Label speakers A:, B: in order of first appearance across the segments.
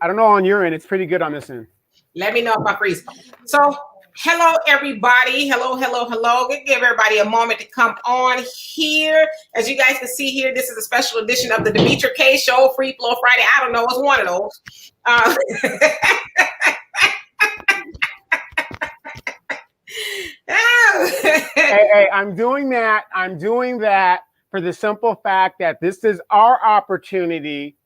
A: I don't know on your end. It's pretty good on this end.
B: Let me know if I freeze. So, hello, everybody. Hello. Give everybody a moment to come on here. As you guys can see here, this is a special edition of the Demetra K Show, Free Flow Friday. I don't know. It's one of those.
A: Hey, I'm doing that for the simple fact that this is our opportunity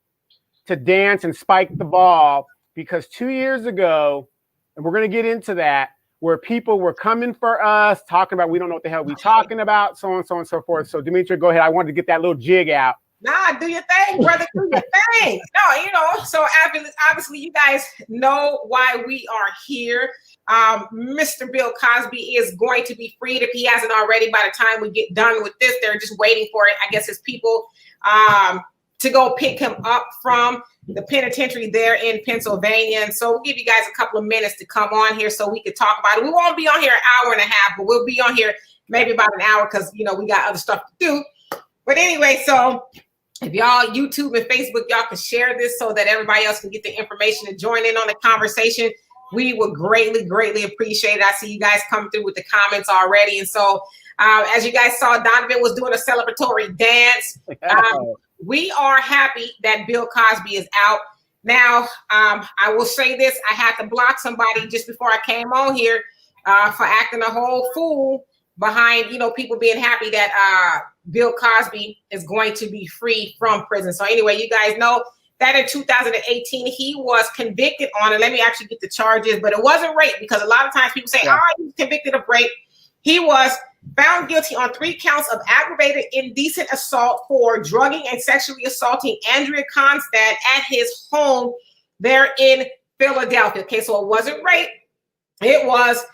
A: to dance and spike the ball, because 2 years ago, and we're going to get into that, where people were coming for us, talking about we don't know what the hell we talking about, so on and so forth. So, Demetra, go ahead. I wanted to get that little jig out.
B: Nah, do your thing, brother. Do your thing. No, so obviously you guys know why we are here. Mr. Bill Cosby is going to be freed if he hasn't already. By the time we get done with this, they're just waiting for it. I guess his people to go pick him up from the penitentiary there in Pennsylvania. And so we'll give you guys a couple of minutes to come on here so we can talk about it. We won't be on here an hour and a half, but we'll be on here maybe about an hour because, we got other stuff to do. But anyway, so if y'all YouTube and Facebook, y'all can share this so that everybody else can get the information and join in on the conversation. We would greatly appreciate it. I see you guys come through with the comments already. And so as you guys saw, Donovan was doing a celebratory dance. We are happy that Bill Cosby is out. Now, I will say this. I had to block somebody just before I came on here for acting a whole fool behind, people being happy that Bill Cosby is going to be free from prison. So anyway, you guys know that in 2018, he was convicted on, and let me actually get the charges, but it wasn't rape, because a lot of times people say, he was convicted of rape. He was found guilty on 3 counts of aggravated indecent assault for drugging and sexually assaulting Andrea Constand at his home there in Philadelphia. Okay, so it wasn't rape. It was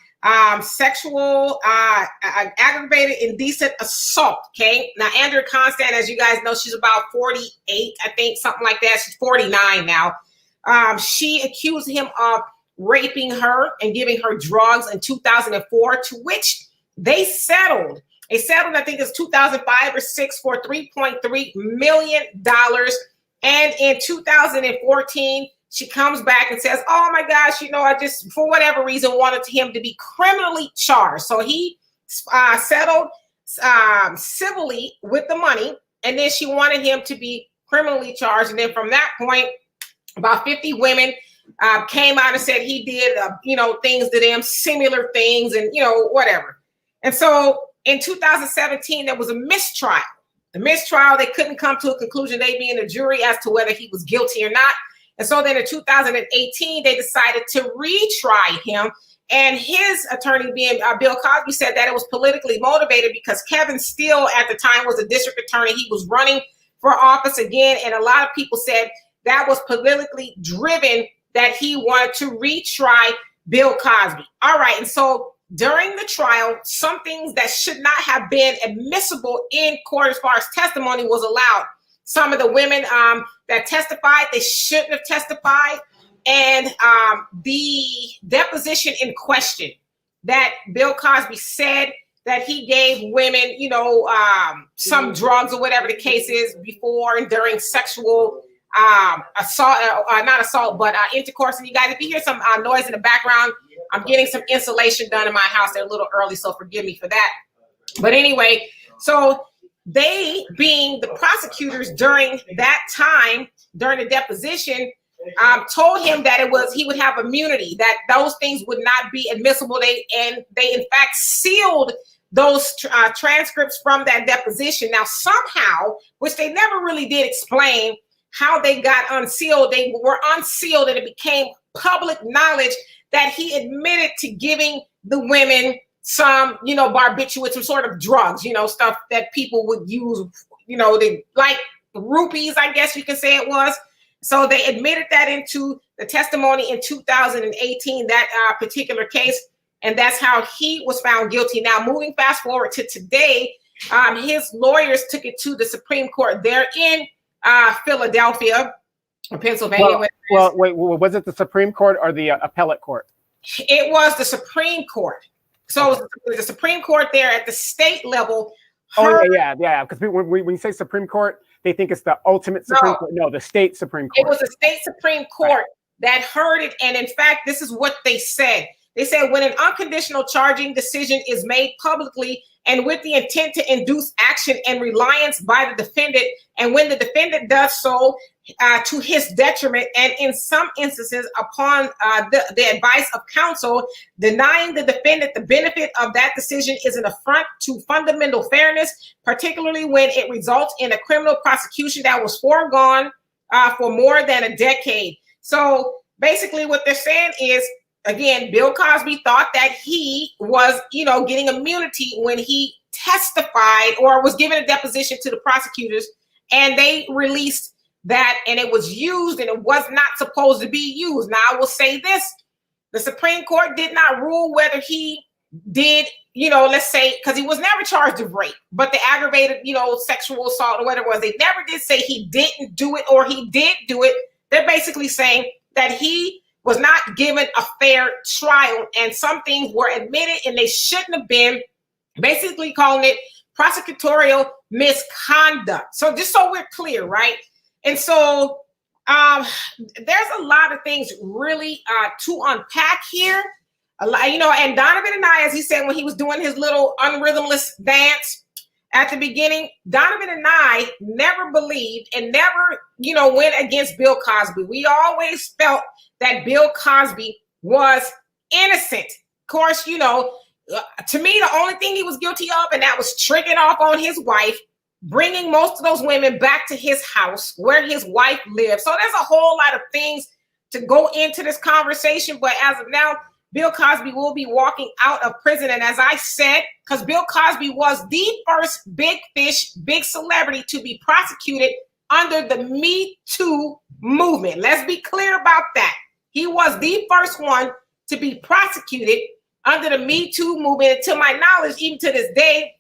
B: sexual aggravated indecent assault. Okay, now Andrea Constand, as you guys know, she's about 48, I think, something like that. She's 49 now. She accused him of raping her and giving her drugs in 2004, to which they settled. They settled, I think it's 2005 or 6, for $3.3 million. And in 2014, she comes back and says, oh my gosh, I just, for whatever reason, wanted him to be criminally charged. So he settled civilly with the money, and then she wanted him to be criminally charged. And then from that point, about 50 women came out and said he did, things to them, similar things, and, whatever. And so in 2017, there was a mistrial. The mistrial, they couldn't come to a conclusion, they being the jury, as to whether he was guilty or not. And so then in 2018, they decided to retry him. And his attorney, being Bill Cosby, said that it was politically motivated because Kevin Steele at the time was a district attorney. He was running for office again. And a lot of people said that was politically driven, that he wanted to retry Bill Cosby. All right. And so during the trial, some things that should not have been admissible in court as far as testimony was allowed. Some of the women that testified, they shouldn't have testified. And the deposition in question that Bill Cosby said that he gave women, some drugs or whatever the case is before and during sexual assault, not assault, but intercourse. And you guys, if you hear some noise in the background, I'm getting some insulation done in my house. They're a little early, so forgive me for that. But anyway, so they, being the prosecutors during that time, during the deposition, told him that he would have immunity, that those things would not be admissible. They in fact sealed those transcripts from that deposition. Now somehow, which they never really did explain how they got unsealed, they were unsealed and it became public knowledge that he admitted to giving the women some, barbiturates, some sort of drugs, stuff that people would use, they like rupees, I guess you can say it was. So they admitted that into the testimony in 2018, that particular case. And that's how he was found guilty. Now, moving fast forward to today, his lawyers took it to the Supreme Court. They're in Philadelphia, or Pennsylvania.
A: Well, wait, was it the Supreme Court or the appellate court?
B: It was the Supreme Court. So the Supreme Court there at the state level.
A: Yeah. Because when you say Supreme Court, they think it's the ultimate Supreme Court. No, the state Supreme Court.
B: It was the state Supreme Court that heard it. And in fact, this is what they said. They said, when an unconditional charging decision is made publicly and with the intent to induce action and reliance by the defendant, and when the defendant does so to his detriment, and in some instances upon the advice of counsel, denying the defendant the benefit of that decision is an affront to fundamental fairness, particularly when it results in a criminal prosecution that was foregone for more than a decade. So basically what they're saying is, again, Bill Cosby thought that he was, getting immunity when he testified or was given a deposition to the prosecutors, and they released that, and it was used, and it was not supposed to be used. Now, I will say this: the Supreme Court did not rule whether he did, let's say, because he was never charged of rape, but the aggravated, sexual assault or whatever it was, they never did say he didn't do it or he did do it. They're basically saying that he was not given a fair trial, and some things were admitted and they shouldn't have been, basically calling it prosecutorial misconduct. So just so we're clear, right? And so there's a lot of things really to unpack here. And Donovan and I, as he said, when he was doing his little unrhythmless dance at the beginning, Donovan and I never believed and never, went against Bill Cosby. We always felt that Bill Cosby was innocent. Of course, to me, the only thing he was guilty of, and that was tricking off on his wife, bringing most of those women back to his house where his wife lived. So there's a whole lot of things to go into this conversation. But as of now, Bill Cosby will be walking out of prison. And as I said, because Bill Cosby was the first big fish, big celebrity to be prosecuted under the Me Too movement. Let's be clear about that. He was the first one to be prosecuted under the Me Too movement. And to my knowledge, even to this day,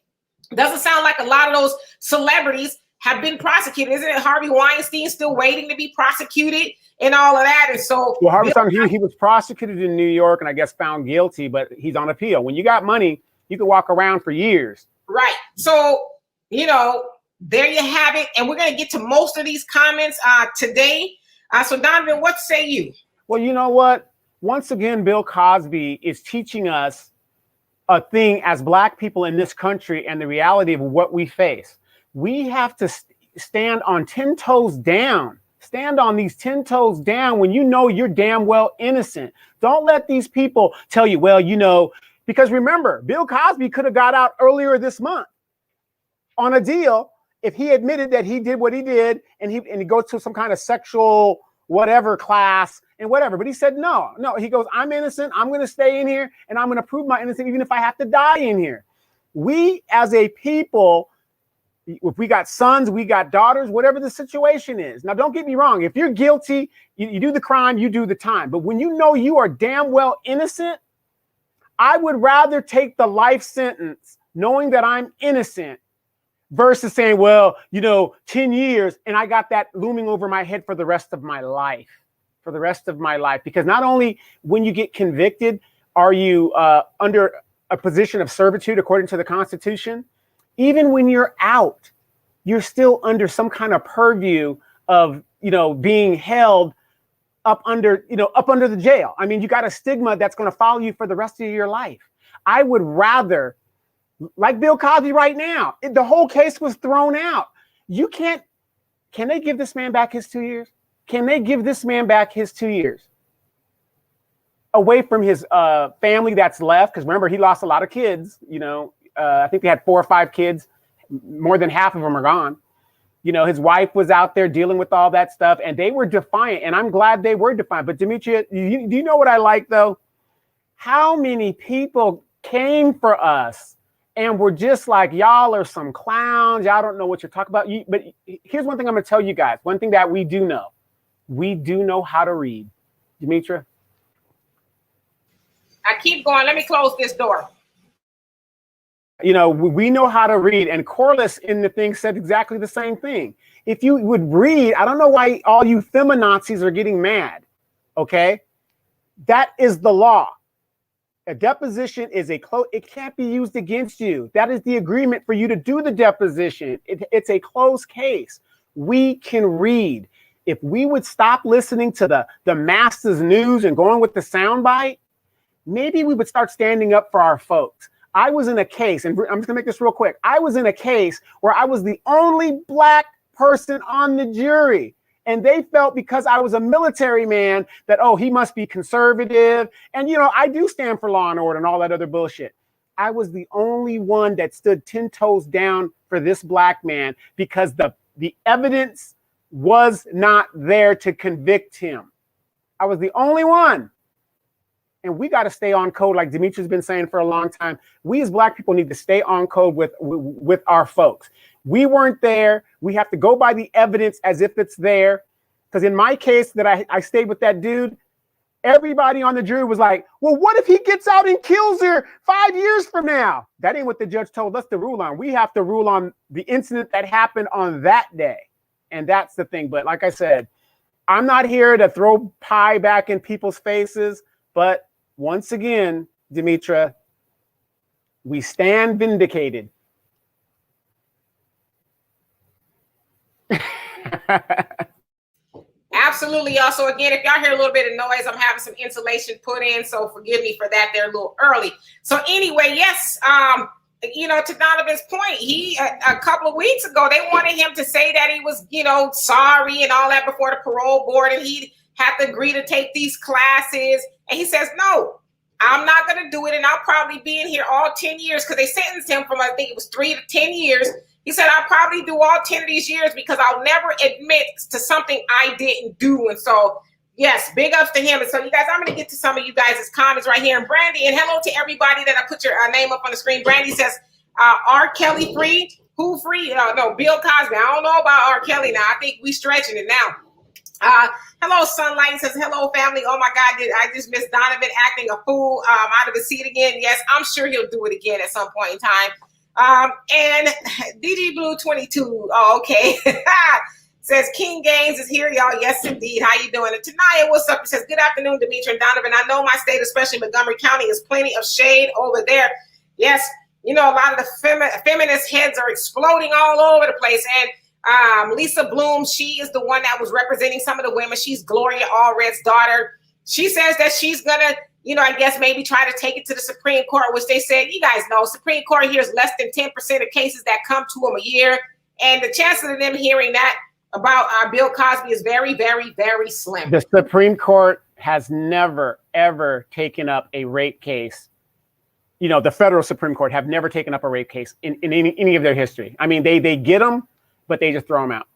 B: doesn't sound like a lot of those celebrities have been prosecuted. Isn't it Harvey Weinstein still waiting to be prosecuted and all of that? And so,
A: well, Harvey Weinstein, he was prosecuted in New York and I guess found guilty, but he's on appeal. When you got money, you can walk around for years.
B: Right. So, there you have it. And we're going to get to most of these comments today. So Donovan, what say you?
A: Well, you know what? Once again, Bill Cosby is teaching us a thing as Black people in this country and the reality of what we face. We have to stand on 10 toes down. Stand on these 10 toes down when you're damn well innocent. Don't let these people tell you, well, because remember, Bill Cosby could have got out earlier this month on a deal if he admitted that he did what he did and he goes to some kind of sexual whatever class and whatever. But he said, no, he goes, I'm innocent. I'm going to stay in here and I'm going to prove my innocence, even if I have to die in here. We as a people, if we got sons, we got daughters, whatever the situation is. Now, don't get me wrong. If you're guilty, you do the crime, you do the time. But when you are damn well innocent, I would rather take the life sentence knowing that I'm innocent versus saying, 10 years and I got that looming over my head for the rest of my life. Because not only when you get convicted, are you under a position of servitude according to the Constitution, even when you're out, you're still under some kind of purview of, being held up under the jail. I mean, you got a stigma that's going to follow you for the rest of your life. I would rather, like Bill Cosby right now, the whole case was thrown out. Can they give this man back his 2 years? Can they give this man back his 2 years? Away from his family that's left, because remember, he lost a lot of kids. I think they had 4 or 5 kids. More than half of them are gone. His wife was out there dealing with all that stuff, and they were defiant, and I'm glad they were defiant. But Demetria, do you know what I like, though? How many people came for us and were just like, y'all are some clowns. Y'all don't know what you're talking about. But here's one thing I'm going to tell you guys. One thing that we do know. We do know how to read. Demetria?
B: I keep going. Let me close this door.
A: We know how to read. And Corliss in the thing said exactly the same thing. If you would read, I don't know why all you feminazis are getting mad. Okay? That is the law. A deposition is it can't be used against you. That is the agreement for you to do the deposition. It's a closed case. We can read. if we would stop listening to the masses news and going with the soundbite, maybe we would start standing up for our folks. I was in a case, and I'm just gonna make this real quick. I was in a case where I was the only Black person on the jury. And they felt because I was a military man that, oh, he must be conservative. And, you know, I do stand for law and order and all that other bullshit. I was the only one that stood 10 toes down for this Black man because the evidence was not there to convict him. I was the only one. And we got to stay on code, like Demetria's been saying for a long time. We as Black people need to stay on code with our folks. We weren't there. We have to go by the evidence as if it's there. Because in my case that I stayed with that dude, everybody on the jury was like, well, what if he gets out and kills her 5 years from now? That ain't what the judge told us to rule on. We have to rule on the incident that happened on that day. And that's the thing. But like I said, I'm not here to throw pie back in people's faces. But once again, Demetria, we stand vindicated.
B: Absolutely, y'all. So again, if y'all hear a little bit of noise, I'm having some insulation put in, so forgive me for that. They're a little early. So anyway, yes, you know, to Donovan's point, he a couple of weeks ago they wanted him to say that he was, you know, sorry and all that before the parole board, and he had to agree to take these classes. And he says, no, I'm not going to do it, and I'll probably be in here all 10 years because they sentenced him from, I think it was 3 to 10 years. He said, I'll probably do all 10 of these years because I'll never admit to something I didn't do. And so, yes, big ups to him. And so, you guys, I'm going to get to some of you guys' comments right here. And Brandy, and hello to everybody that I put your name up on the screen. Brandy says, R. Kelly free? Who free? No, Bill Cosby. I don't know about R. Kelly now. I think we stretching it now. Hello, Sunlight says, hello, family. Oh, my God, I just missed Donovan acting a fool out of his seat again. Yes, I'm sure he'll do it again at some point in time. And DD Blue 22, oh, okay, says King Gaines is here, y'all. Yes, indeed. How you doing? And Tanaya, what's up? It says, good afternoon, Demetria and Donovan. I know my state, especially Montgomery County, is plenty of shade over there. Yes, you know, a lot of the feminist heads are exploding all over the place. And Lisa Bloom, she is the one that was representing some of the women. She's Gloria Allred's daughter. She says that she's going to, you know, I guess maybe try to take it to the Supreme Court, which they said, you guys know, Supreme Court hears less than 10% of cases that come to them a year. And the chances of them hearing that about Bill Cosby is very, very, very slim.
A: The Supreme Court has never, ever taken up a rape case. You know, the federal Supreme Court have never taken up a rape case in any of their history. I mean, they get them, but they just throw them out.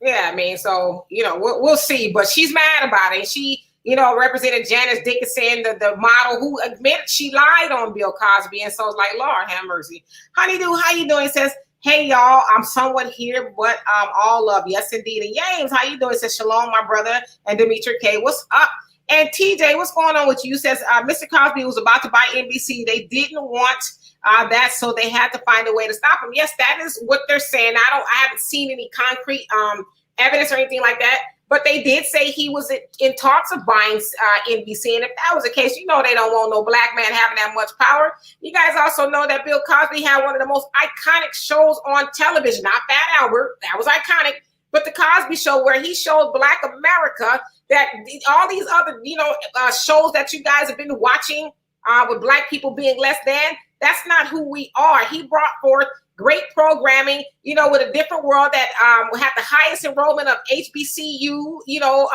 B: Yeah, I mean, so, you know, we'll see. But she's mad about it. She, you know, Representative Janice Dickinson, the model who admitted she lied on Bill Cosby. And so it's like, Lord have mercy. Honeydew, how you doing? It says, hey, y'all, I'm somewhat here, but all love. Yes, indeed. And James, how you doing? It says, shalom, my brother. And Demetria K, what's up? And TJ, what's going on with you? Says, Mr. Cosby was about to buy NBC. They didn't want that, so they had to find a way to stop him. Yes, that is what they're saying. I haven't seen any concrete evidence or anything like that. But they did say he was in talks of buying NBC. And if that was the case, you know they don't want no black man having that much power. You guys also know that Bill Cosby had one of the most iconic shows on television. Not Fat Albert. That was iconic. But the Cosby Show, where he showed Black America that all these other, you know, shows that you guys have been watching with Black people being less than, that's not who we are. He brought forth great programming, you know, with a different world that had the highest enrollment of HBCU, you know,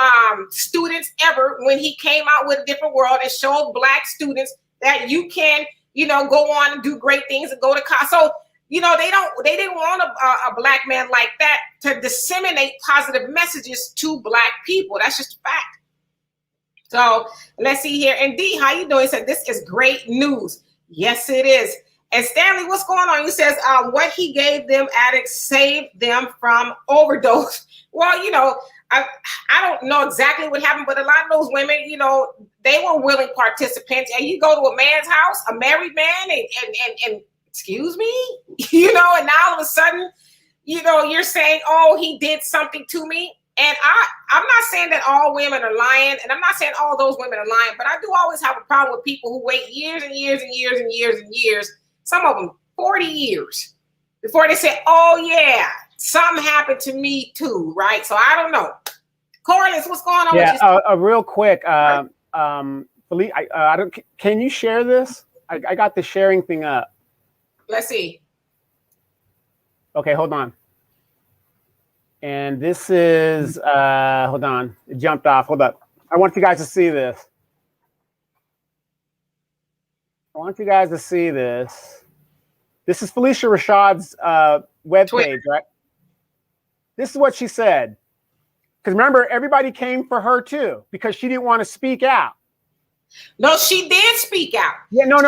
B: students ever when he came out with a different world and showed Black students that you can, you know, go on and do great things and go to college. So, you know, they didn't want a Black man like that to disseminate positive messages to Black people. That's just a fact. So let's see here. And D, how you doing? He said, this is great news. Yes, it is. And Stanley, what's going on? He says, what he gave them addicts saved them from overdose. Well, you know, I don't know exactly what happened, but a lot of those women, you know, they were willing participants. And you go to a man's house, a married man, and excuse me, you know, and now all of a sudden, you know, you're saying, oh, he did something to me. And I'm not saying that all women are lying, and I'm not saying all those women are lying, but I do always have a problem with people who wait years and years and years and years and years, some of them 40 years, before they say, oh, yeah, something happened to me too, right? So I don't know. Corliss, what's going on
A: Yeah,
B: with you?
A: real quick. Felipe, I don't. Can you share this? I got the sharing thing up.
B: Let's see.
A: Okay, hold on. And this is hold on. It jumped off. Hold up. I want you guys to see this. I want you guys to see this. This is Felicia Rashad's webpage, right? This is what she said. Because remember, everybody came for her too because she didn't want to speak out.
B: No, she did speak out.
A: Yeah, no,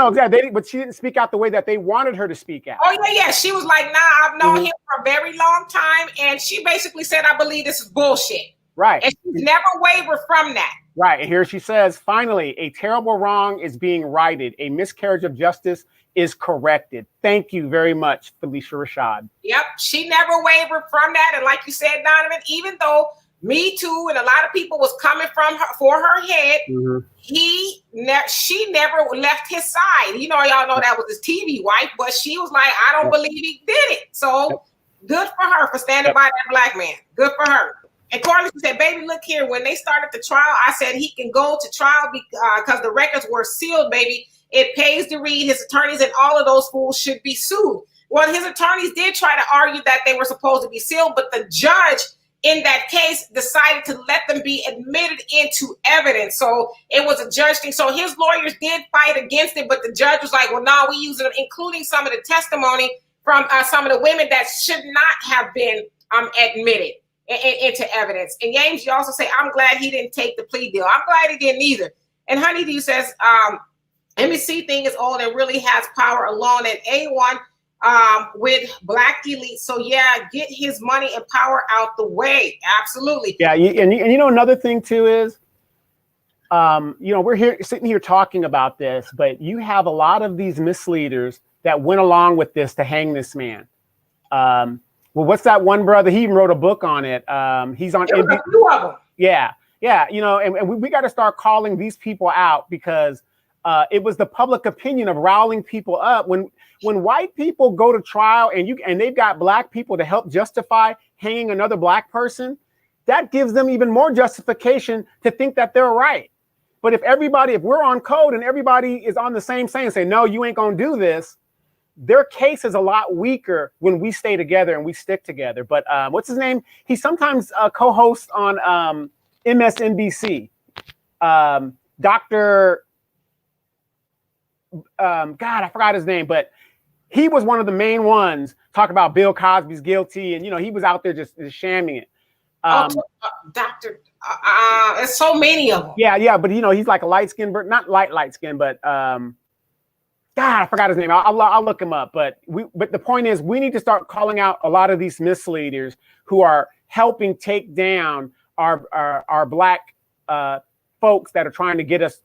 A: but she didn't speak out the way that they wanted her to speak out.
B: Oh, yeah. She was like, nah, I've known him for a very long time. And she basically said, I believe this is bullshit.
A: Right.
B: And she's never wavered from that.
A: Right. And here she says, finally, a terrible wrong is being righted. A miscarriage of justice is corrected. Thank you very much, Felicia Rashad.
B: Yep. She never wavered from that. And like you said, Donovan, even though Me Too and a lot of people was coming from her for her head, she never left his side. You know, y'all know that was his TV wife, but she was like, I don't believe he did it. So good for her for standing by that black man. Good for her. And Corliss said, baby, look here. When they started the trial, I said he can go to trial because the records were sealed, baby. It pays to read. His attorneys and all of those fools should be sued. Well, his attorneys did try to argue that they were supposed to be sealed, but the judge in that case decided to let them be admitted into evidence. So it was a judge thing. So his lawyers did fight against it, but the judge was like, well, no, we use it, including some of the testimony from some of the women that should not have been admitted into evidence. And James, you also say, I'm glad he didn't take the plea deal. I'm glad he didn't either. And Honeydew says, NBC thing is old and really has power alone at A1 with black elite. So yeah, get his money and power out the way. Absolutely.
A: Yeah. And you know, another thing too is, you know, we're sitting here talking about this, but you have a lot of these misleaders that went along with this to hang this man. Well, what's that one brother? He even wrote a book on it. He's on NBC.
B: A few of them.
A: Yeah. You know, and we got to start calling these people out because it was the public opinion of riling people up. When white people go to trial and they've got black people to help justify hanging another black person, that gives them even more justification to think that they're right. But if we're on code and everybody is on the same saying, say, no, you ain't gonna do this, their case is a lot weaker when we stay together and we stick together. But what's his name? He sometimes co-hosts on MSNBC. Dr. God, I forgot his name, but he was one of the main ones talking about Bill Cosby's guilty. And, you know, he was out there just shamming it.
B: Doctor, there's so many of them.
A: Yeah. But, you know, he's like a light skin, not light skin, but God, I forgot his name. I'll look him up. But the point is, we need to start calling out a lot of these misleaders who are helping take down our black folks that are trying to get us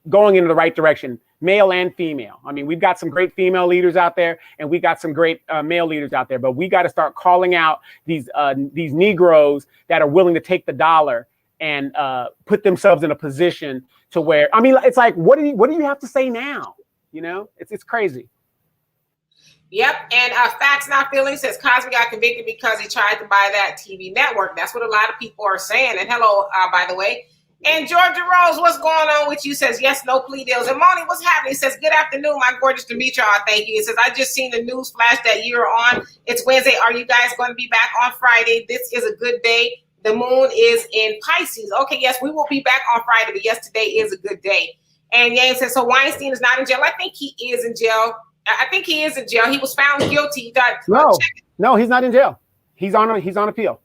A: going in the right direction, male and female. I mean, we've got some great female leaders out there, and we got some great male leaders out there. But we got to start calling out these Negroes that are willing to take the dollar and put themselves in a position to where, I mean, it's like, what do you have to say now? You know, it's crazy.
B: Yep. And Facts Not Feelings says Cosby got convicted because he tried to buy that TV network. That's what a lot of people are saying. And hello, by the way. And Georgia Rose, what's going on with you? Says, yes, no plea deals. And Moni, what's happening? He says, good afternoon, my gorgeous Demetria. Thank you. He says, I just seen the news flash that you're on. It's Wednesday. Are you guys going to be back on Friday? This is a good day. The moon is in Pisces. Okay, yes, we will be back on Friday, but yes, today is a good day. And Yang says, so Weinstein is not in jail. I think he is in jail. I think he is in jail. He was found guilty. He got
A: no, he's not in jail. He's on appeal.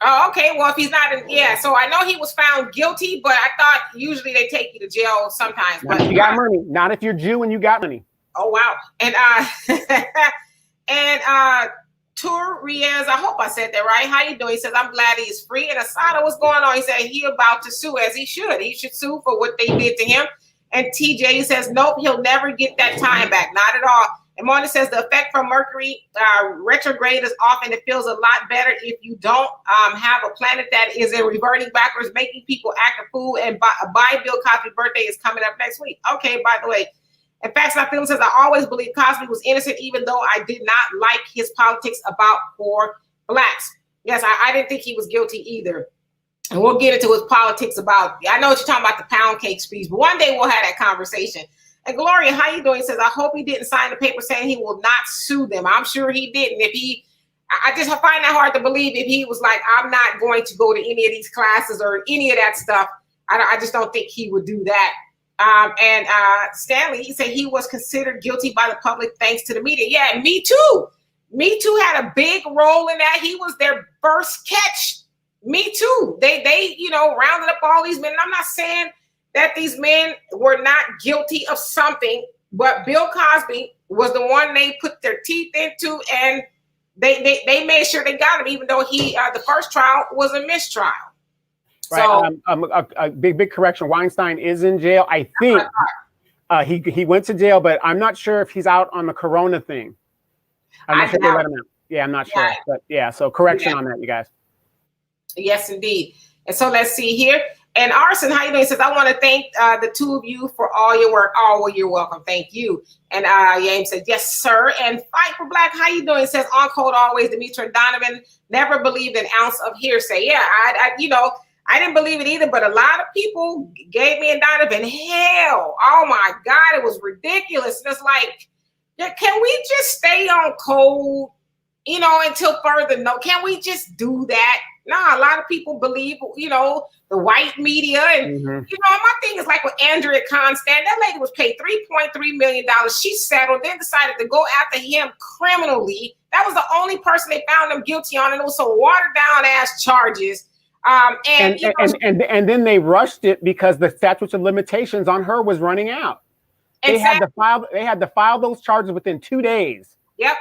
B: Oh, okay. Well, if he's not in, so I know he was found guilty, but I thought usually they take you to jail sometimes.
A: Not if you got money. Not if you're Jew and you got money.
B: Oh, wow. And Turiez, I hope I said that right. How you doing? He says, I'm glad he's free. And Asada, what's going on? He said he about to sue, as he should. He should sue for what they did to him. And TJ says, nope, he'll never get that time back. Not at all. And Mona says the effect from Mercury retrograde is off, and it feels a lot better if you don't have a planet that is in reverting backwards, making people act a fool. And by Bill Cosby's birthday is coming up next week. Okay, by the way. And Facts Not Feelings says, I always believed Cosby was innocent, even though I did not like his politics about poor blacks. Yes, I didn't think he was guilty either. and we'll get into his politics about, I know what you're talking about, the pound cake speech, but one day we'll have that conversation. And Gloria, how you doing? He says, I hope he didn't sign the paper saying he will not sue them. I'm sure he didn't. I just find that hard to believe if he was like, I'm not going to go to any of these classes or any of that stuff. I just don't think he would do that. And Stanley, he said he was considered guilty by the public thanks to the media. Yeah, Me Too. Me Too had a big role in that. He was their first catch. Me Too. They rounded up all these men. And I'm not saying that these men were not guilty of something, but Bill Cosby was the one they put their teeth into, and they made sure they got him, even though the first trial was a mistrial.
A: Right. So, a big correction. Weinstein is in jail. I think he went to jail, but I'm not sure if he's out on the corona thing. I'm not sure they let him out. Yeah, I'm not sure. But yeah, so correction on that, you guys. Yes,
B: indeed. And so let's see here. And Arson, how you doing? He says, I want to thank the two of you for all your work. Oh, well, you're welcome. Thank you. And James said, yes, sir. And Fight for Black, how you doing? He says, on code always, Demetra and Donovan never believed an ounce of hearsay. Yeah, I didn't believe it either, but a lot of people gave me and Donovan hell. Oh my God, it was ridiculous. And it's like, can we just stay on code, until further notice? Can we just do that? No, a lot of people believe, the white media. And, my thing is like with Andrea Constand, that lady was paid $3.3 million. She settled, then decided to go after him criminally. That was the only person they found him guilty on. And it was some watered down ass charges.
A: And then they rushed it because the statute of limitations on her was running out. They had to file those charges within 2 days.
B: Yep.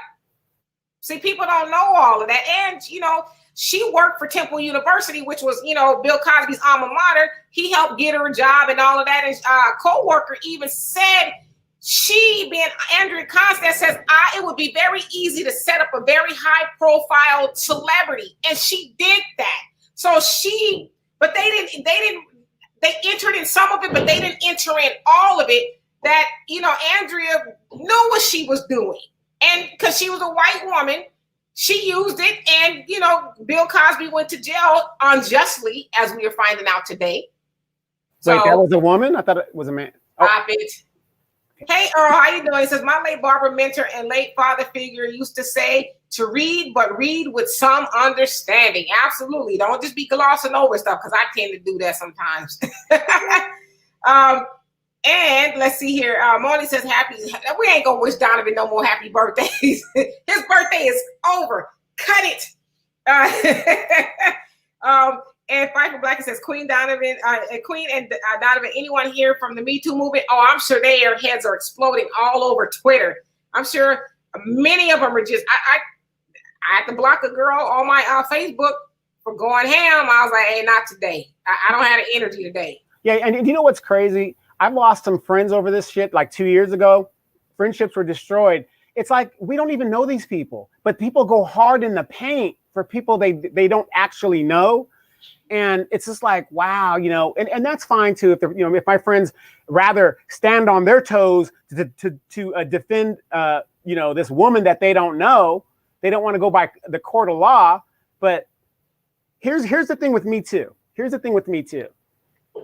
B: See, people don't know all of that. And, she worked for Temple University, which was, Bill Cosby's alma mater. He helped get her a job and all of that. And a co-worker even said, being Andrea Constand says, it would be very easy to set up a very high profile celebrity. And she did that. So but they entered in some of it, but they didn't enter in all of it. That, Andrea knew what she was doing. And because she was a white woman, she used it. And, Bill Cosby went to jail unjustly, as we are finding out today.
A: So, wait, that was a woman? I thought it was a man.
B: Stop it. Hey, Earl, how you doing? He says, my late barber mentor and late father figure used to say to read, but read with some understanding. Absolutely. Don't just be glossing over stuff, because I tend to do that sometimes. And let's see here. Moni says, we ain't going to wish Donovan no more happy birthdays. His birthday is over. Cut it. And Fight for Black says, Queen and Donovan, anyone here from the Me Too movement? Oh, I'm sure their heads are exploding all over Twitter. I'm sure many of them are just, I had to block a girl on my Facebook for going ham. I was like, hey, not today. I don't have the energy today.
A: Yeah, and you know what's crazy? I've lost some friends over this shit like 2 years ago. Friendships were destroyed. It's like, we don't even know these people, but people go hard in the paint for people they don't actually know. And it's just like, wow, and that's fine too. If my friends rather stand on their toes to defend, this woman that they don't know, they don't want to go by the court of law. But here's the thing with Me Too.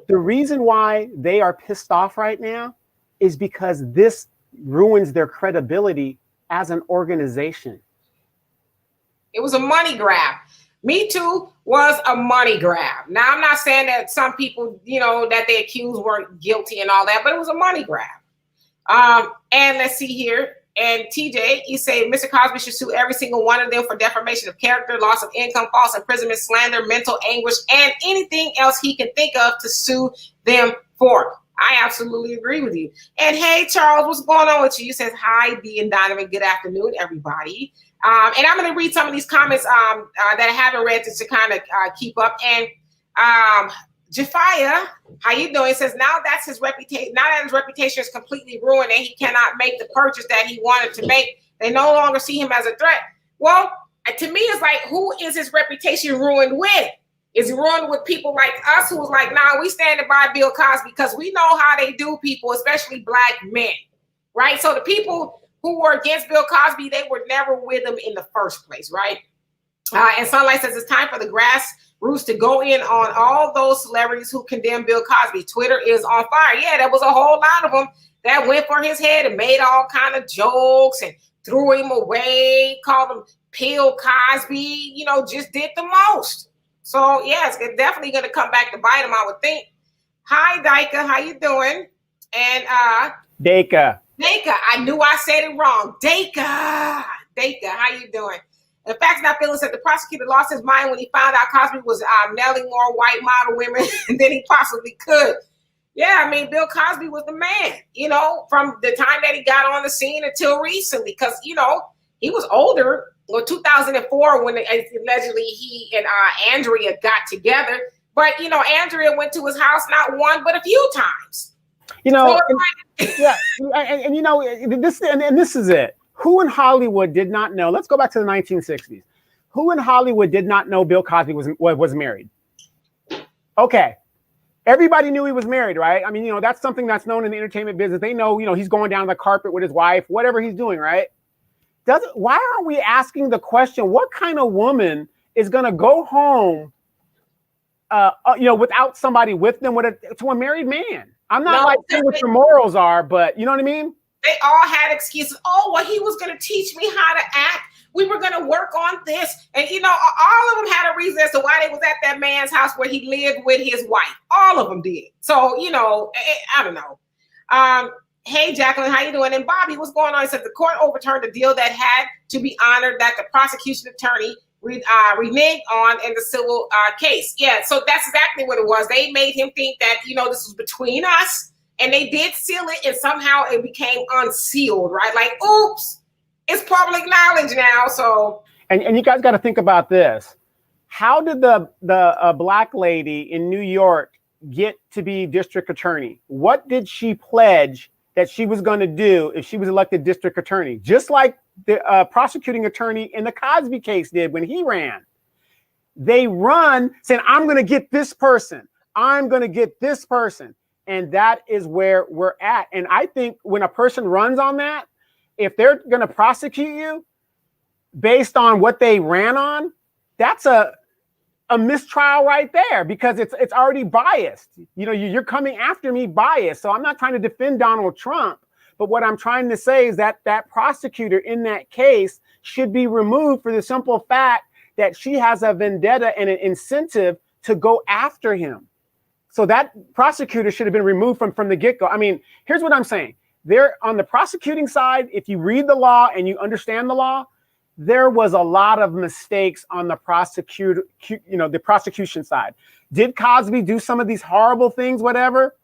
A: The reason why they are pissed off right now is because this ruins their credibility as an organization.
B: It was a money grab. Me Too was a money grab. Now, I'm not saying that some people, that they accused weren't guilty and all that, but it was a money grab. And let's see here. And TJ, you say Mr. Cosby should sue every single one of them for defamation of character, loss of income, false imprisonment, slander, mental anguish, and anything else he can think of to sue them for. I absolutely agree with you. And hey, Charles, what's going on with you? You says, hi, Dee and Donovan. Good afternoon, everybody. And I'm going to read some of these comments that I haven't read just to kind of keep up. And Jafia, how you doing? Says now that his reputation is completely ruined and he cannot make the purchase that he wanted to make, they no longer see him as a threat. Well, to me, it's like, who is his reputation ruined with? Is it ruined with people like us who's like, nah, we standing by Bill Cosby because we know how they do people, especially black men, right? So the people who were against Bill Cosby, they were never with him in the first place, right? And Sunlight says it's time for the grassroots to go in on all those celebrities who condemn Bill Cosby. Twitter is on fire. Yeah, there was a whole lot of them that went for his head and made all kind of jokes and threw him away, called him Bill Cosby, you know, just did the most. So yes, it's definitely going to come back to bite him, I would think. Hi, Dika, how you doing? And
A: Daka,
B: I knew I said it wrong. Daka, how you doing? In fact, not feeling said the prosecutor lost his mind when he found out Cosby was nailing more white model women than he possibly could. Yeah, I mean, Bill Cosby was the man, you know, from the time that he got on the scene until recently, because, you know, he was older. Well, 2004, when allegedly he and Andrea got together. But, you know, Andrea went to his house not one, but a few times.
A: You know, and you know, this is it. Who in Hollywood did not know? Let's go back to the 1960s. Who in Hollywood did not know Bill Cosby was married? Okay. Everybody knew he was married, right? I mean, you know, that's something that's known in the entertainment business. They know, you know, he's going down the carpet with his wife, whatever he's doing, right? Why aren't we asking the question, what kind of woman is going to go home, you know, without somebody with them, to a married man? I'm not like saying what your morals are, but you know what I mean?
B: They all had excuses. Oh, well, he was going to teach me how to act. We were going to work on this. And, you know, all of them had a reason as to why they was at that man's house where he lived with his wife. All of them did. So, you know, I don't know. Hey, Jacqueline, how you doing? And Bobby, what's going on? He said the court overturned a deal that had to be honored that the prosecution attorney reneged on in the civil case. Yeah, so that's exactly what it was. They made him think that, you know, this was between us. And they did seal it, and somehow it became unsealed, right? Like, oops, it's public knowledge now. So,
A: and you guys got to think about this. How did the black lady in New York get to be district attorney? What did she pledge that she was going to do if she was elected district attorney? Just like the prosecuting attorney in the Cosby case did when he ran. They run saying, I'm going to get this person. I'm going to get this person. And that is where we're at. And I think when a person runs on that, if they're going to prosecute you based on what they ran on, that's a mistrial right there, because it's already biased. You know, you're coming after me biased. So I'm not trying to defend Donald Trump. But what I'm trying to say is that that prosecutor in that case should be removed for the simple fact that she has a vendetta and an incentive to go after him. So that prosecutor should have been removed from the get-go. I mean, here's what I'm saying. There, on the prosecuting side, if you read the law and you understand the law, there was a lot of mistakes on the the prosecution side. Did Cosby do some of these horrible things, whatever?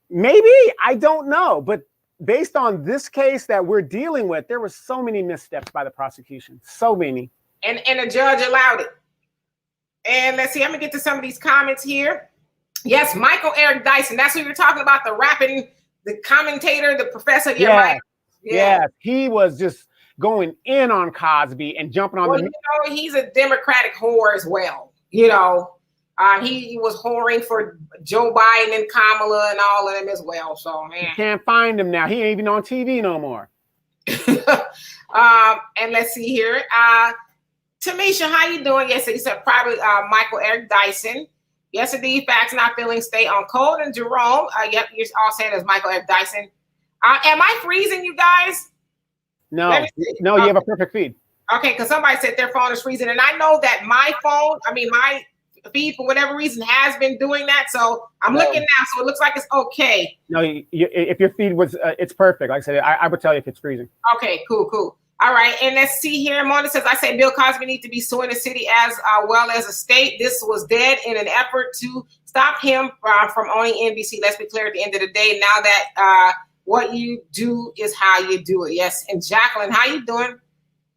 A: Maybe, I don't know. But based on this case that we're dealing with, there were so many missteps by the prosecution, so many.
B: And the judge allowed it. And let's see, I'm gonna get to some of these comments here. Yes, Michael Eric Dyson. That's who you're talking about, the rapping, the commentator, the professor.
A: Yeah. Yes, he was just going in on Cosby and jumping on
B: you know, he's a Democratic whore as well. You know, he was whoring for Joe Biden and Kamala and all of them as well. So, man.
A: You can't find him now. He ain't even on TV no more.
B: And let's see here. Tamisha, how you doing? Yes, he said probably Michael Eric Dyson. Yes, indeed. Facts, not feelings. Stay on cold. And Jerome, yep, you're all saying it's Michael F. Dyson. Am I freezing, you guys?
A: No, you have a perfect feed.
B: Okay, because somebody said their phone is freezing. And I know that my feed, for whatever reason, has been doing that. So I'm looking now, so it looks like it's okay.
A: No, if your feed was, it's perfect. Like I said, I would tell you if it's freezing.
B: Okay, cool. All right, and let's see here. Mona says, I say Bill Cosby needs to be suing the city as well as a state. This was dead in an effort to stop him from owning NBC. Let's be clear, at the end of the day, now that what you do is how you do it. Yes, and Jacqueline, how you doing?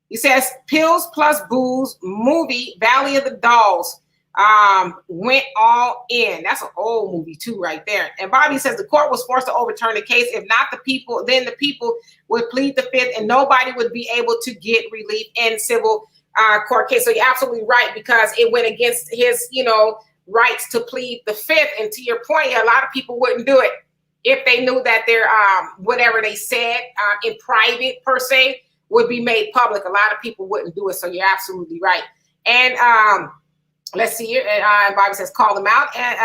B: He says, Pills Plus Booze movie, Valley of the Dolls, went all in. That's an old movie too right there. And Bobby says the court was forced to overturn the case. If not the people, then the people would plead the fifth and nobody would be able to get relief in civil court case. So you're absolutely right, because it went against his, rights to plead the fifth. And to your point, a lot of people wouldn't do it if they knew that their whatever they said in private per se would be made public. A lot of people wouldn't do it. So you're absolutely right. And let's see here. And Bobby says, call them out. And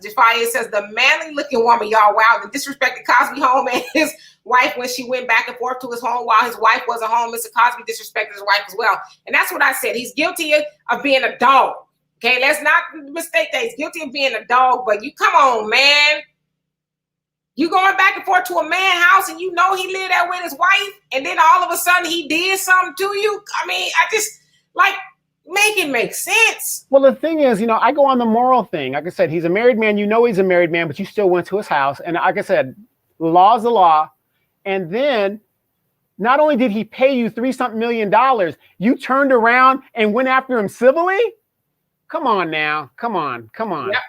B: Jafia says, the manly looking woman, y'all, wow, the disrespected Cosby home and his wife when she went back and forth to his home while his wife wasn't home. Mr. Cosby disrespected his wife as well. And that's what I said. He's guilty of being a dog. Okay, let's not mistake that. He's guilty of being a dog, but you come on, man. You going back and forth to a man's house and you know he lived there with his wife, and then all of a sudden he did something to you. I mean, I just like make it make sense.
A: Well, the thing is, I go on the moral thing. Like I said, he's a married man. You know he's a married man, but you still went to his house. And like I said, the law is the law. And then not only did he pay you $3-something million, you turned around and went after him civilly? Come on now. Come on.
B: Yep.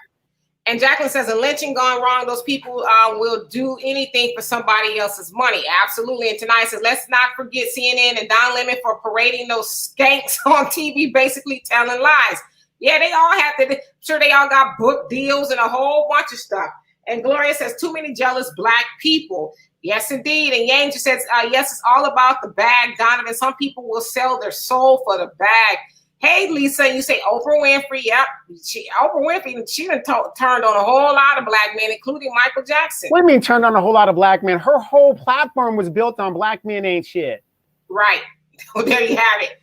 B: And Jacqueline says, a lynching gone wrong. Those people will do anything for somebody else's money. Absolutely. And tonight says, let's not forget CNN and Don Lemon for parading those skanks on TV, basically telling lies. Yeah, they all have to. I'm sure they all got book deals and a whole bunch of stuff. And Gloria says, too many jealous Black people. Yes, indeed. And Yang just says, yes, it's all about the bag, Donovan. Some people will sell their soul for the bag. Hey, Lisa, you say Oprah Winfrey. Yep. Oprah Winfrey, she done turned on a whole lot of Black men, including Michael Jackson.
A: What do you mean turned on a whole lot of Black men? Her whole platform was built on Black men ain't shit.
B: Right. Well, there you have it.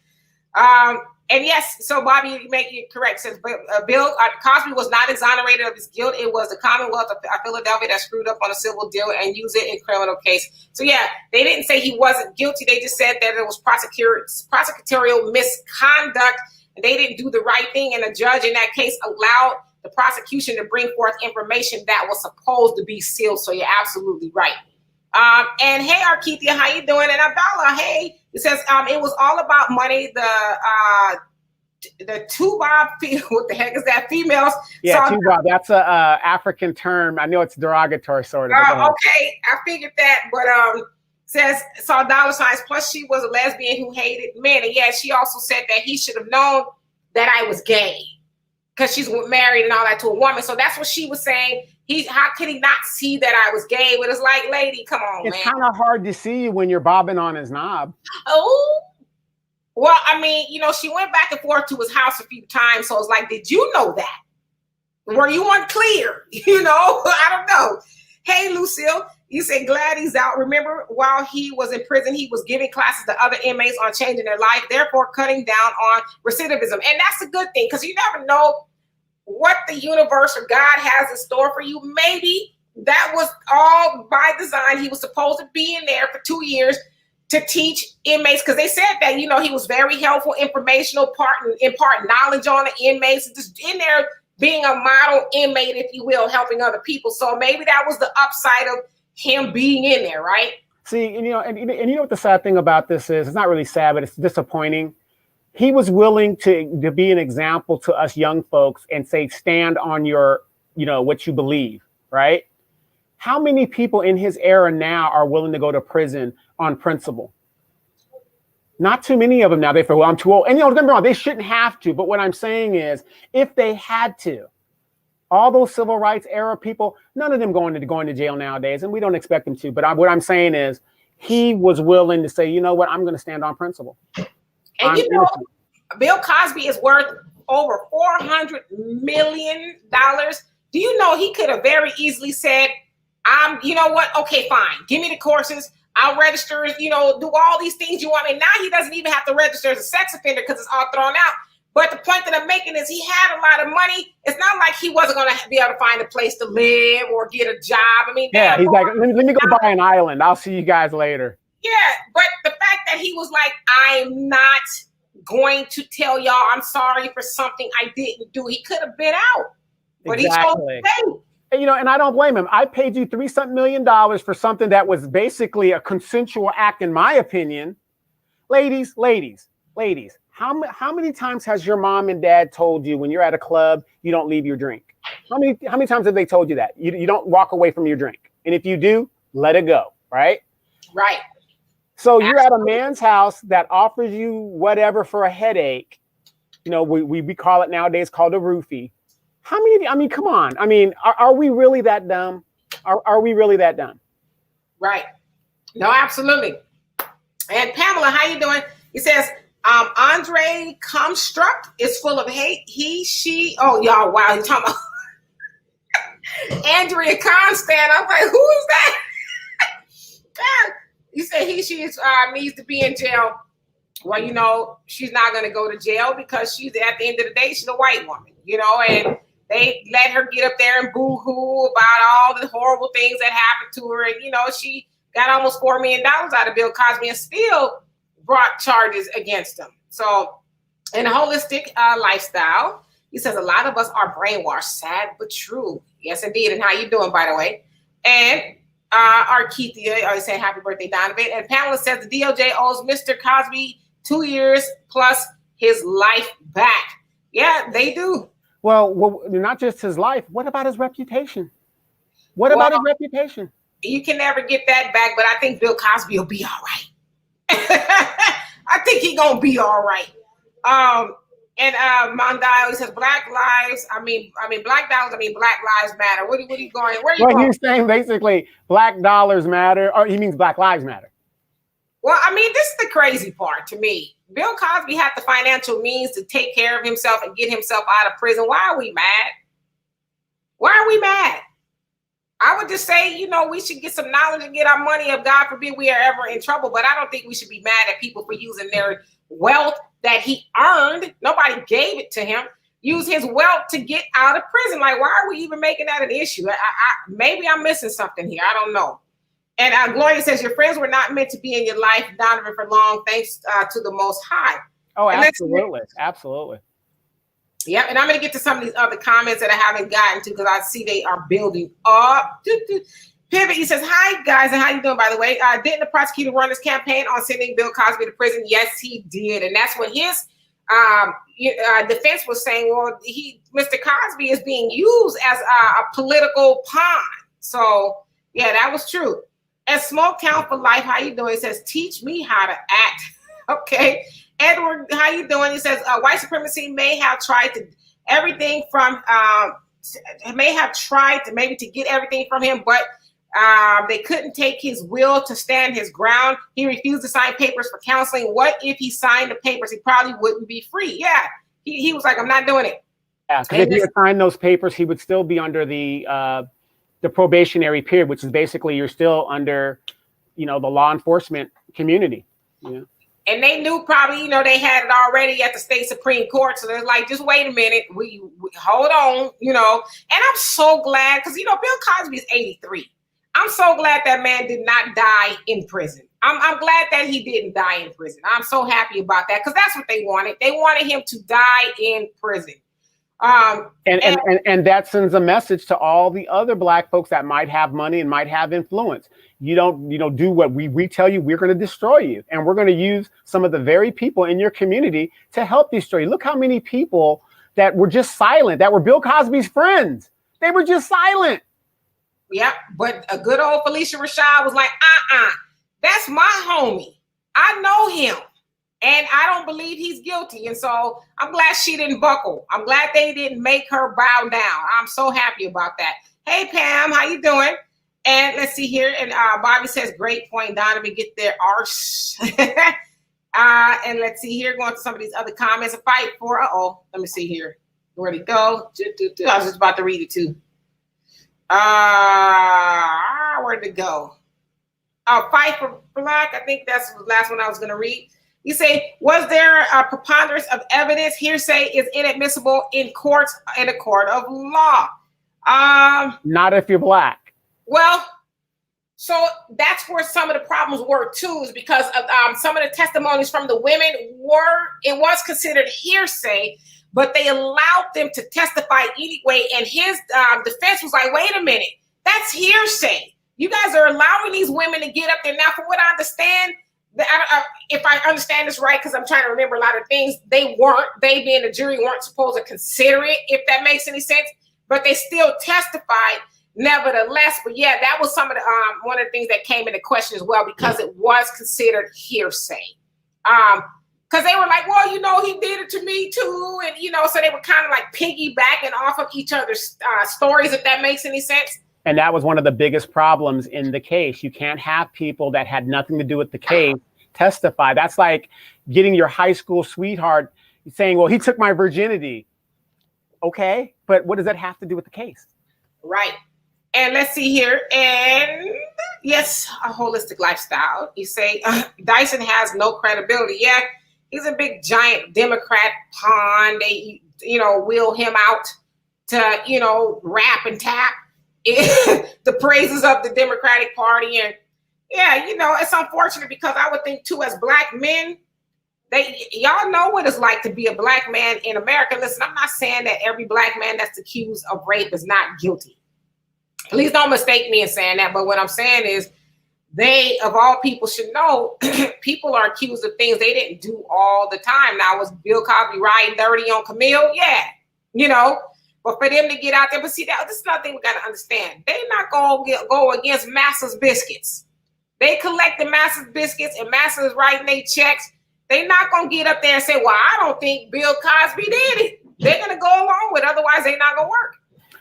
B: And yes, so Bobby, you make it correct. Says Bill Cosby was not exonerated of his guilt. It was the Commonwealth of Philadelphia that screwed up on a civil deal and used it in criminal case. So yeah, they didn't say he wasn't guilty. They just said that it was prosecutorial misconduct. And they didn't do the right thing. And the judge in that case allowed the prosecution to bring forth information that was supposed to be sealed. So you're absolutely right. And hey, Arkeithia, how you doing? And Abdallah, hey, it says it was all about money. The two bob, what the heck is that? Females.
A: Yeah, two bob. That's a African term. I know it's derogatory, sort of.
B: Okay, I figured that, but says saw dollar signs. Plus, she was a lesbian who hated men, and yeah, she also said that he should have known that I was gay because she's married and all that to a woman. So that's what she was saying. How could he not see that I was gay? But it's like, lady, come on,
A: it's
B: man.
A: It's kind of hard to see when you're bobbing on his knob.
B: Oh, well, I mean, she went back and forth to his house a few times. So it's like, did you know that? Were you unclear? I don't know. Hey, Lucille, you said glad he's out. Remember, while he was in prison, he was giving classes to other inmates on changing their life, therefore cutting down on recidivism. And that's a good thing because you never know what the universe or God has in store for you. Maybe that was all by design. He was supposed to be in there for 2 years to teach inmates because they said that, he was very helpful, informational, impart knowledge on the inmates, just in there being a model inmate, if you will, helping other people. So maybe that was the upside of him being in there, right?
A: See, and you know what the sad thing about this is? It's not really sad, but it's disappointing. He was willing to be an example to us young folks and say, stand on your, what you believe, right? How many people in his era now are willing to go to prison on principle? Not too many of them now. They feel, well, I'm too old. And don't get me wrong, they shouldn't have to. But what I'm saying is, if they had to, all those civil rights era people, none of them going to jail nowadays, and we don't expect them to. But what I'm saying is, he was willing to say, you know what, I'm going to stand on principle.
B: And Bill Cosby is worth over $400 million. Do you know he could have very easily said, you know what? Okay, fine. Give me the courses. I'll register, do all these things you want. And now he doesn't even have to register as a sex offender because it's all thrown out. But the point that I'm making is he had a lot of money. It's not like he wasn't going to be able to find a place to live or get a job. I mean,
A: yeah, he's like, let me go buy an island. I'll see you guys later.
B: Yeah, but the fact that he was like, I'm not going to tell y'all I'm sorry for something I didn't do. He could have been out. But
A: exactly.
B: He chose to stay.
A: And I don't blame him. I paid you $3-something million for something that was basically a consensual act, in my opinion. Ladies, how many times has your mom and dad told you when you're at a club, you don't leave your drink? How many times have they told you that? You don't walk away from your drink. And if you do, let it go, right?
B: Right.
A: So you're at a man's house that offers you whatever for a headache. We call it nowadays called a roofie. Come on. Are we really that dumb? Are we really that dumb?
B: Right. No, absolutely. And Pamela, how you doing? He says, Andre Comstruct is full of hate. He, she. Oh, y'all, wow, you're talking about Andrea Constant. I was like, who is that? God. You said he, she is, needs to be in jail. Well, you know, she's not going to go to jail because she's, at the end of the day, she's a white woman, you know, and they let her get up there and boo-hoo about all the horrible things that happened to her. And, you know, she got almost $4 million out of Bill Cosby and still brought charges against him. So in a holistic lifestyle, he says a lot of us are brainwashed, sad but true. Yes, indeed. And how you doing, by the way? And our Keithia saying happy birthday, Donovan. And Pamela says the DOJ owes Mr. Cosby 2 years plus his life back. Yeah, they do.
A: Well, not just his life. What about his reputation? What about his reputation?
B: You can never get that back, but I think Bill Cosby will be all right. I think he's gonna be all right. And Mondial says black lives. I mean black dollars. I mean black lives matter. What are you going? Where are you going?
A: Well, he's saying basically black dollars matter, or he means black lives matter.
B: Well, I mean, this is the crazy part to me. Bill Cosby had the financial means to take care of himself and get himself out of prison. Why are we mad? Why are we mad? I would just say, you know, we should get some knowledge and get our money up. God forbid we are ever in trouble. But I don't think we should be mad at people for using their wealth that he earned. Nobody gave it to him. Use his wealth to get out of prison. Like, why are we even making that an issue? Maybe I'm missing something here. I don't know. And Gloria says, your friends were not meant to be in your life, Donovan, for long, thanks to the Most High.
A: Oh, absolutely. Absolutely.
B: Yeah, and I'm going to get to some of these other comments that I haven't gotten to because I see they are building up. Pivot, he says, hi, guys, and how you doing, by the way? Didn't the prosecutor run his campaign on sending Bill Cosby to prison? Yes, he did. And that's what his defense was saying. Well, Mr. Cosby is being used as a political pawn. So, yeah, that was true. And Smoke Count for Life, how you doing? He says, teach me how to act. Okay. Edward, how you doing? He says, white supremacy may have tried to everything from, may have tried to maybe to get everything from him, but they couldn't take his will to stand his ground. He refused to sign papers for counseling. What if he signed the papers? He probably wouldn't be free. Yeah. He was like, I'm not doing it.
A: Yeah, because if he had signed those papers, he would still be under the probationary period, which is basically you're still under, you know, the law enforcement community. Yeah.
B: And they knew probably, you know, they had it already at the state Supreme Court. So they're like, just wait a minute. We hold on, you know. And I'm so glad because, you know, Bill Cosby is 83. I'm so glad that man did not die in prison. I'm glad that he didn't die in prison. I'm so happy about that because that's what they wanted. They wanted him to die in prison.
A: And that sends a message to all the other black folks that might have money and might have influence. You don't do what we tell you, we're going to destroy you. And we're going to use some of the very people in your community to help destroy you. Look how many people that were just silent, that were Bill Cosby's friends. They were just silent.
B: Yeah, but a good old Felicia Rashad was like, that's my homie. I know him. And I don't believe he's guilty. And so I'm glad she didn't buckle. I'm glad they didn't make her bow down. I'm so happy about that. Hey, Pam, how you doing? And let's see here. And Bobby says, great point, Donovan, get their arse. And let's see here, going to some of these other comments. A fight for, let me see here. Where'd it go? I was just about to read it too. Where'd it go? Fight for Black. I think that's the last one I was going to read. You say, was there a preponderance of evidence? Hearsay is inadmissible in courts in a court of law.
A: Not if you're Black.
B: Well, so that's where some of the problems were too, is because of some of the testimonies from the women it was considered hearsay, but they allowed them to testify anyway. And his defense was like, wait a minute, that's hearsay. You guys are allowing these women to get up there. Now, from what I understand, if I understand this right, because I'm trying to remember a lot of things, they being the jury, weren't supposed to consider it, if that makes any sense, but they still testified nevertheless. But yeah, that was some of the one of the things that came into question as well, because it was considered hearsay. Because they were like, well, you know, he did it to me too, and you know, so they were kind of like piggybacking off of each other's stories, if that makes any sense.
A: And that was one of the biggest problems in the case. You can't have people that had nothing to do with the case testify. That's like, getting your high school sweetheart saying, well, he took my virginity. Okay, but what does that have to do with the case?
B: Right. And let's see here. And yes, a holistic lifestyle. You say Dyson has no credibility. Yeah, he's a big giant Democrat pawn. They, wheel him out to, rap and tap the praises of the Democratic Party. And yeah, it's unfortunate because I would think too, as Black men, y'all know what it's like to be a Black man in America. Listen, I'm not saying that every Black man that's accused of rape is not guilty. Please don't mistake me in saying that. But what I'm saying is they, of all people, should know people are accused of things they didn't do all the time. Now, was Bill Cosby riding dirty on Camille? Yeah, but for them to get out there, but see, this is another thing we got to understand. They're not going to go against Massa's biscuits. They collected Massa's biscuits and Massa is writing their checks. They're not going to get up there and say, well, I don't think Bill Cosby did it. They're going to go along with it. Otherwise, they're not going to work.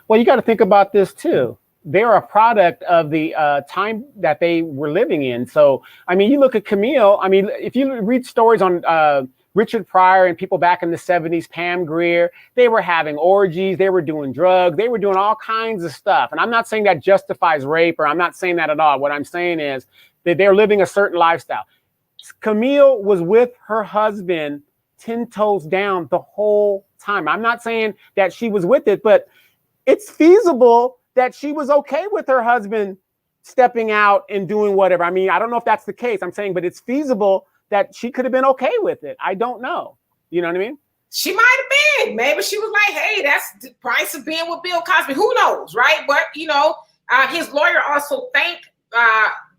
A: Well, you got to think about this, too. They're a product of the time that they were living in. So, I mean, you look at Camille. I mean, if you read stories on Richard Pryor and people back in the 70s, Pam Grier, they were having orgies. They were doing drugs. They were doing all kinds of stuff. And I'm not saying that justifies rape, or I'm not saying that at all. What I'm saying is that they're living a certain lifestyle. Camille was with her husband 10 toes down the whole time. I'm not saying that she was with it, but it's feasible that she was okay with her husband stepping out and doing whatever. I mean, I don't know if that's the case. I'm saying, but it's feasible that she could have been okay with it. I don't know. You know what I mean?
B: She might have been. Maybe she was like, hey, that's the price of being with Bill Cosby. Who knows, right? But, his lawyer also thanked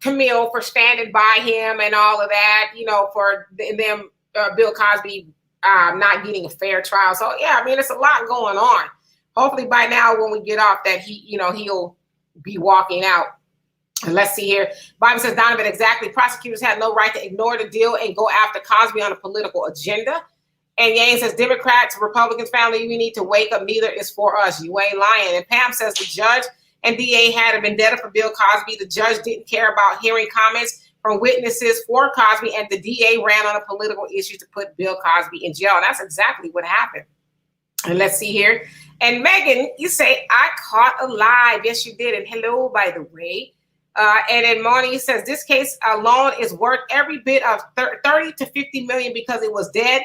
B: Camille for standing by him and all of that, for them, Bill Cosby not getting a fair trial. So, yeah, I mean, it's a lot going on. Hopefully by now when we get off that he'll be walking out. And let's see here. Bible says, Donovan, exactly. Prosecutors had no right to ignore the deal and go after Cosby on a political agenda. And Yang says, Democrats, Republicans, family, we need to wake up. Neither is for us. You ain't lying. And Pam says the judge and DA had a vendetta for Bill Cosby. The judge didn't care about hearing comments from witnesses for Cosby, and the DA ran on a political issue to put Bill Cosby in jail. And that's exactly what happened. And let's see here. And Megan, you say, I caught a lie. Yes, you did. And hello, by the way. And then Marnie says, this case alone is worth every bit of 30 to 50 million because it was dead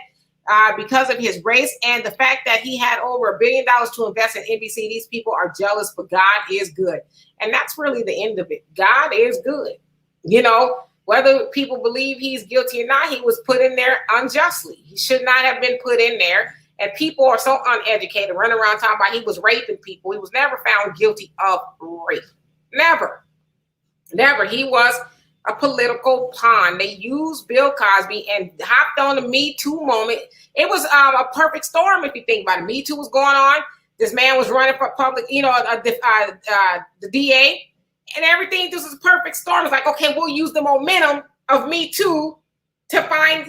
B: because of his race. And the fact that he had over $1 billion to invest in NBC. These people are jealous, but God is good. And that's really the end of it. God is good. Whether people believe he's guilty or not, he was put in there unjustly. He should not have been put in there. And people are so uneducated, running around talking about he was raping people. He was never found guilty of rape. Never. He was a political pawn. They used Bill Cosby and hopped on the Me Too moment. It was a perfect storm if you think about it. Me Too was going on. This man was running for public, the DA, and everything. This was a perfect storm. It's like, okay, we'll use the momentum of Me Too to find,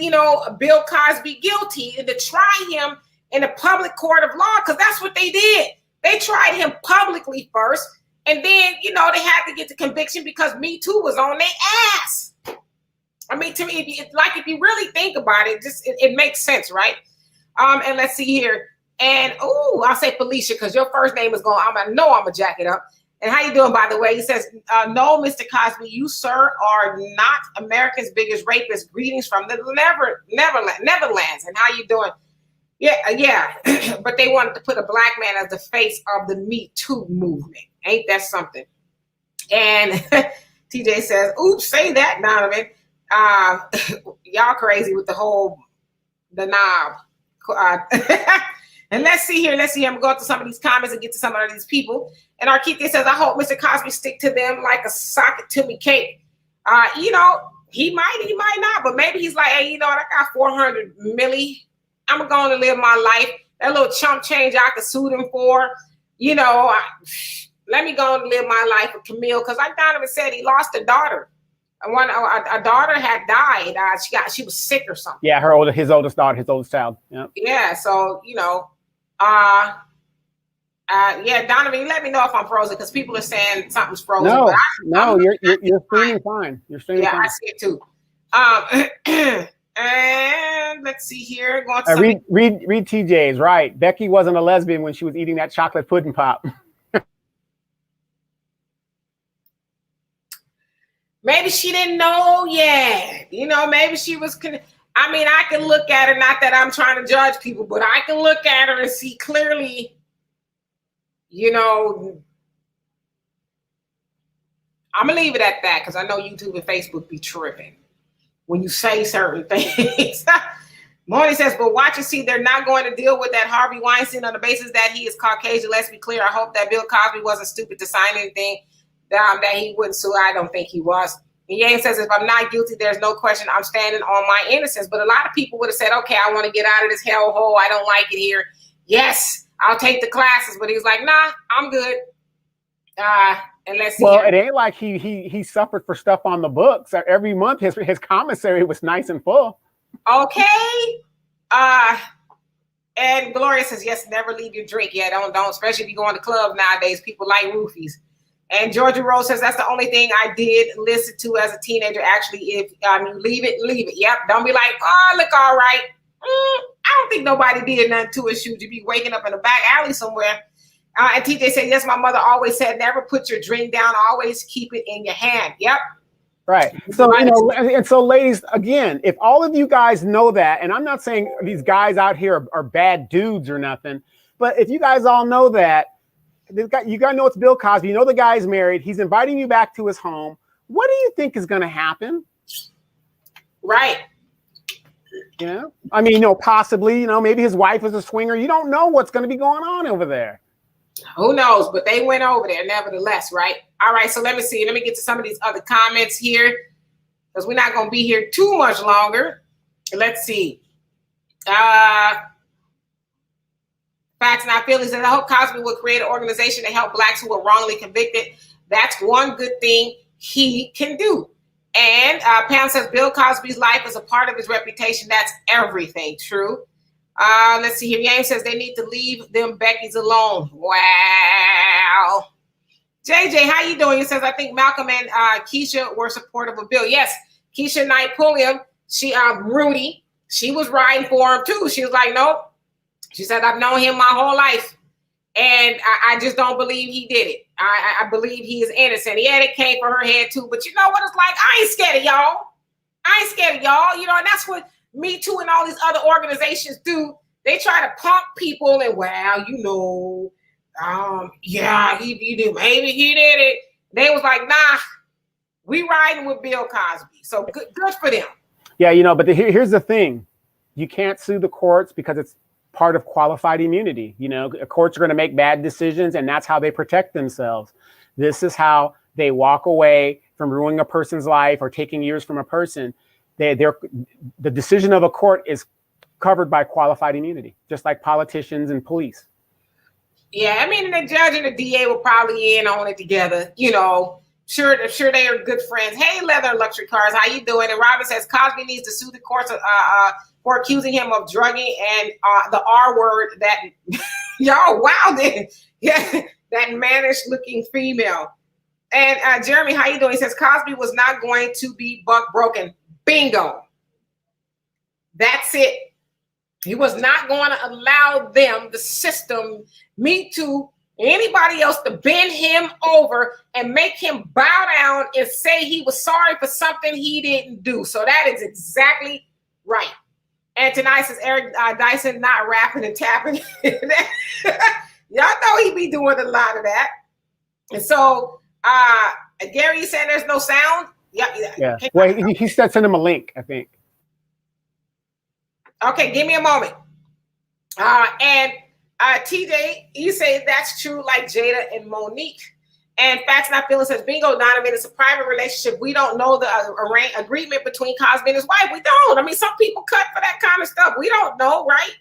B: Bill Cosby guilty and to try him in a public court of law, because that's what they did. They tried him publicly first, and then, they had to get the conviction because Me Too was on their ass. I mean, to me, if you really think about it, it makes sense, right? And let's see here. And, I'll say Felicia, because your first name is going, I'm going to jack it up. And how you doing, by the way? He says, no, Mr. Cosby, you, sir, are not America's biggest rapist. Greetings from the Netherlands. And how you doing? Yeah. But they wanted to put a Black man as the face of the Me Too movement. Ain't that something? And TJ says, oops, say that, Donovan. Y'all crazy with the knob. And let's see here. I'm going to go to some of these comments and get to some of these people. And Arquita says, I hope Mr. Cosby stick to them like a socket to me cake. He might not, but maybe he's like, hey, I got 400 milli. I'm going to live my life. That little chump change I could sue them for, let me go and live my life with Camille. Because like Donovan said, he lost a daughter. A daughter had died. She was sick or something.
A: Yeah, his oldest daughter, his oldest child. Yeah.
B: Yeah. So, Donovan, let me know if I'm frozen because people are saying something's frozen.
A: No, you're streaming fine. You're streaming fine.
B: I see it too. And let's see here. Going to
A: read TJ's right. Becky wasn't a lesbian when she was eating that chocolate pudding pop.
B: Maybe she didn't know yet. You know, maybe she was. I mean, I can look at her. Not that I'm trying to judge people, but I can look at her and see clearly. You know, I'm gonna leave it at that because I know YouTube and Facebook be tripping when you say certain things. Morning says, but watch and see, they're not going to deal with that Harvey Weinstein on the basis that he is Caucasian. Let's be clear. I hope that Bill Cosby wasn't stupid to sign anything that he wouldn't sue. I don't think he was. And Yang says, if I'm not guilty, there's no question I'm standing on my innocence. But a lot of people would have said, okay, I want to get out of this hellhole. I don't like it here. Yes, I'll take the classes. But he was like, nah, I'm good. And let's see.
A: Well, it ain't like he suffered for stuff on the books. Every month his commissary was nice and full.
B: Okay. And Gloria says, yes, never leave your drink. Yeah, don't, especially if you go on the club nowadays. People like roofies. And Georgia Rose says, that's the only thing I did listen to as a teenager. Actually, if you leave it, leave it. Yep. Don't be like, oh, look, all right. I don't think nobody did nothing to his shoes. You'd be waking up in a back alley somewhere. And TJ said, yes, my mother always said, never put your drink down. Always keep it in your hand. Yep.
A: Right. So, you know, and so ladies, again, if all of you guys know that, and I'm not saying these guys out here are bad dudes or nothing, but if you guys all know that, you gotta know it's Bill Cosby. You know the guy's married. He's inviting you back to his home. What do you think is going to happen?
B: Right.
A: You know, I mean, possibly, maybe his wife is a swinger. You don't know what's going to be going on over there.
B: Who knows? But they went over there nevertheless, right? All right. So let me see. Let me get to some of these other comments here because we're not going to be here too much longer. Let's see. Facts Not Feelings. And I hope Cosby will create an organization to help blacks who were wrongly convicted. That's one good thing he can do. And Pam says Bill Cosby's life is a part of his reputation. That's everything. True. Let's see here. Yang says they need to leave them Becky's alone. Wow. JJ, how you doing? He says, I think Malcolm and Keisha were supportive of Bill. Yes, Keisha Knight Pulliam, Rudy, she was riding for him too. She was like, nope. She said, I've known him my whole life. And I just don't believe he did it. I believe he is innocent. Yeah, it came for her head too. But you know what it's like? I ain't scared of y'all. You know, and that's what Me Too and all these other organizations do. They try to punk people and, well, yeah, he did. Maybe he did it. They was like, nah, we riding with Bill Cosby. So good for them. Yeah,
A: but here's the thing. You can't sue the courts because it's part of qualified immunity. Courts are going to make bad decisions, and that's how they protect themselves. This is how they walk away from ruining a person's life or taking years from a person. The decision of a court is covered by qualified immunity, just like politicians and police.
B: Yeah, I mean, the judge and the DA will probably in on it together. Sure they are good friends. Hey, Leather Luxury Cars, how you doing? And Robin says Cosby needs to sue the courts for accusing him of drugging and the R word that y'all wilding. Yeah, that mannish looking female. And Jeremy, how you doing? He says Cosby was not going to be buck broken. Bingo. That's it. He was not going to allow them, the system, Me Too, anybody else to bend him over and make him bow down and say he was sorry for something he didn't do. So that is exactly right. And tonight says Eric Dyson not rapping and tapping. Y'all know he be doing a lot of that. And so Gary, you saying there's no sound?
A: Yeah. Well, he said send him a link, I think.
B: Okay, give me a moment. And TJ, you say that's true, like Jada and Monique. And Facts Not Feelings says, bingo, Donovan, it's a private relationship. We don't know the agreement between Cosby and his wife. We don't. I mean, some people cut for that kind of stuff. We don't know, right?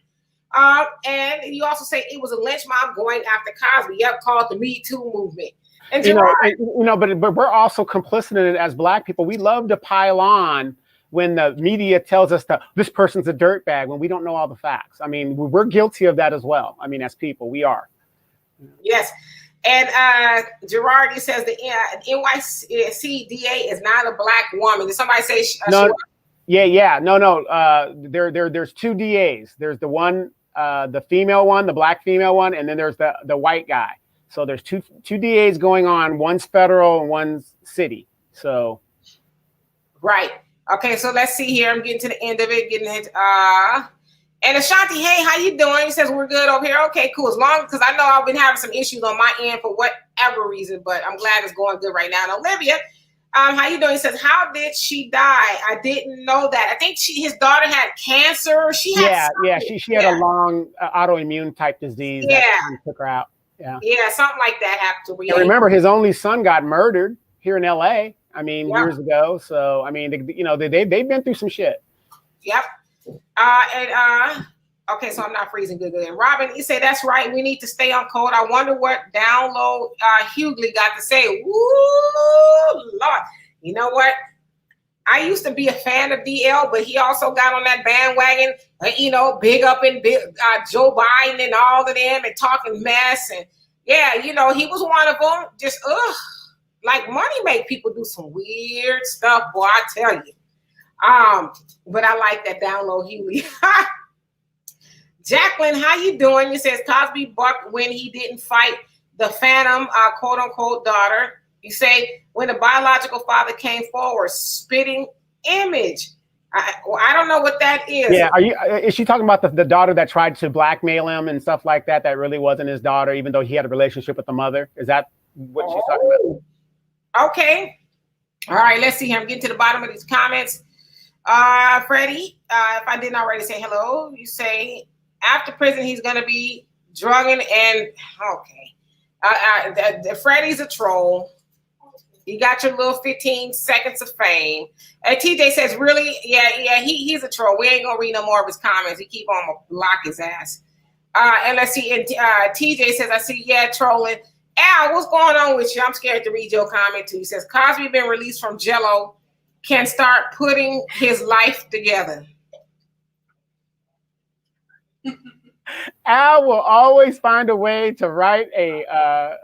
B: And you also say it was a lynch mob going after Cosby. Yep, called the Me Too movement. And
A: but we're also complicit in it as Black people. We love to pile on when the media tells us that this person's a dirtbag when we don't know all the facts. I mean, we're guilty of that as well. I mean, as people, we are.
B: Yes. And Girardi says the NYC DA is not a Black woman. Did somebody say?
A: No, Yeah. No. There's two DAs. There's the one, the female one, the black female one, and then there's the white guy. So there's two DAs going on. One's federal and one's city. So.
B: Right. Okay. So let's see here. I'm getting to the end of it. And Ashanti, hey, how you doing? He says we're good over here. Okay, cool. As long because I know I've been having some issues on my end for whatever reason, but I'm glad it's going good right now. And Olivia, how you doing? He says, how did she die? I didn't know that. I think his daughter had cancer. She had
A: she had a long autoimmune type disease.
B: Yeah,
A: that took her out.
B: Yeah, something like that happened to her.
A: And remember, his only son got murdered here in LA. I mean, years ago. So I mean, they've been through some shit.
B: Yep. Okay, so I'm not freezing good. And Robin, you say that's right. We need to stay on code. I wonder what Download Hughley got to say. Woo, Lord. You know what? I used to be a fan of DL, but he also got on that bandwagon, big up in Joe Biden and all of them and talking mess. And yeah, he was one of them. Just, like money make people do some weird stuff, boy, I tell you. But I like that Download Huey. Jacqueline, how you doing? You says Cosby bucked when he didn't fight the phantom, quote unquote, daughter. You say when the biological father came forward, spitting image. I don't know what that is.
A: Yeah, is she talking about the daughter that tried to blackmail him and stuff like that? That really wasn't his daughter, even though he had a relationship with the mother. Is that what she's talking about?
B: Okay. All right. Let's see. I'm getting to the bottom of these comments. Freddie, if I didn't already say hello, you say after prison he's gonna be drugging and okay. Freddie's a troll. You got your little 15 seconds of fame. TJ says, really? Yeah, he's a troll. We ain't gonna read no more of his comments. He keep on gonna block his ass. And let's see. And TJ says, I see, trolling. Al, what's going on with you? I'm scared to read your comment too. He says, Cosby been released from Jello, can start putting his life together.
A: Al will always find a way to write a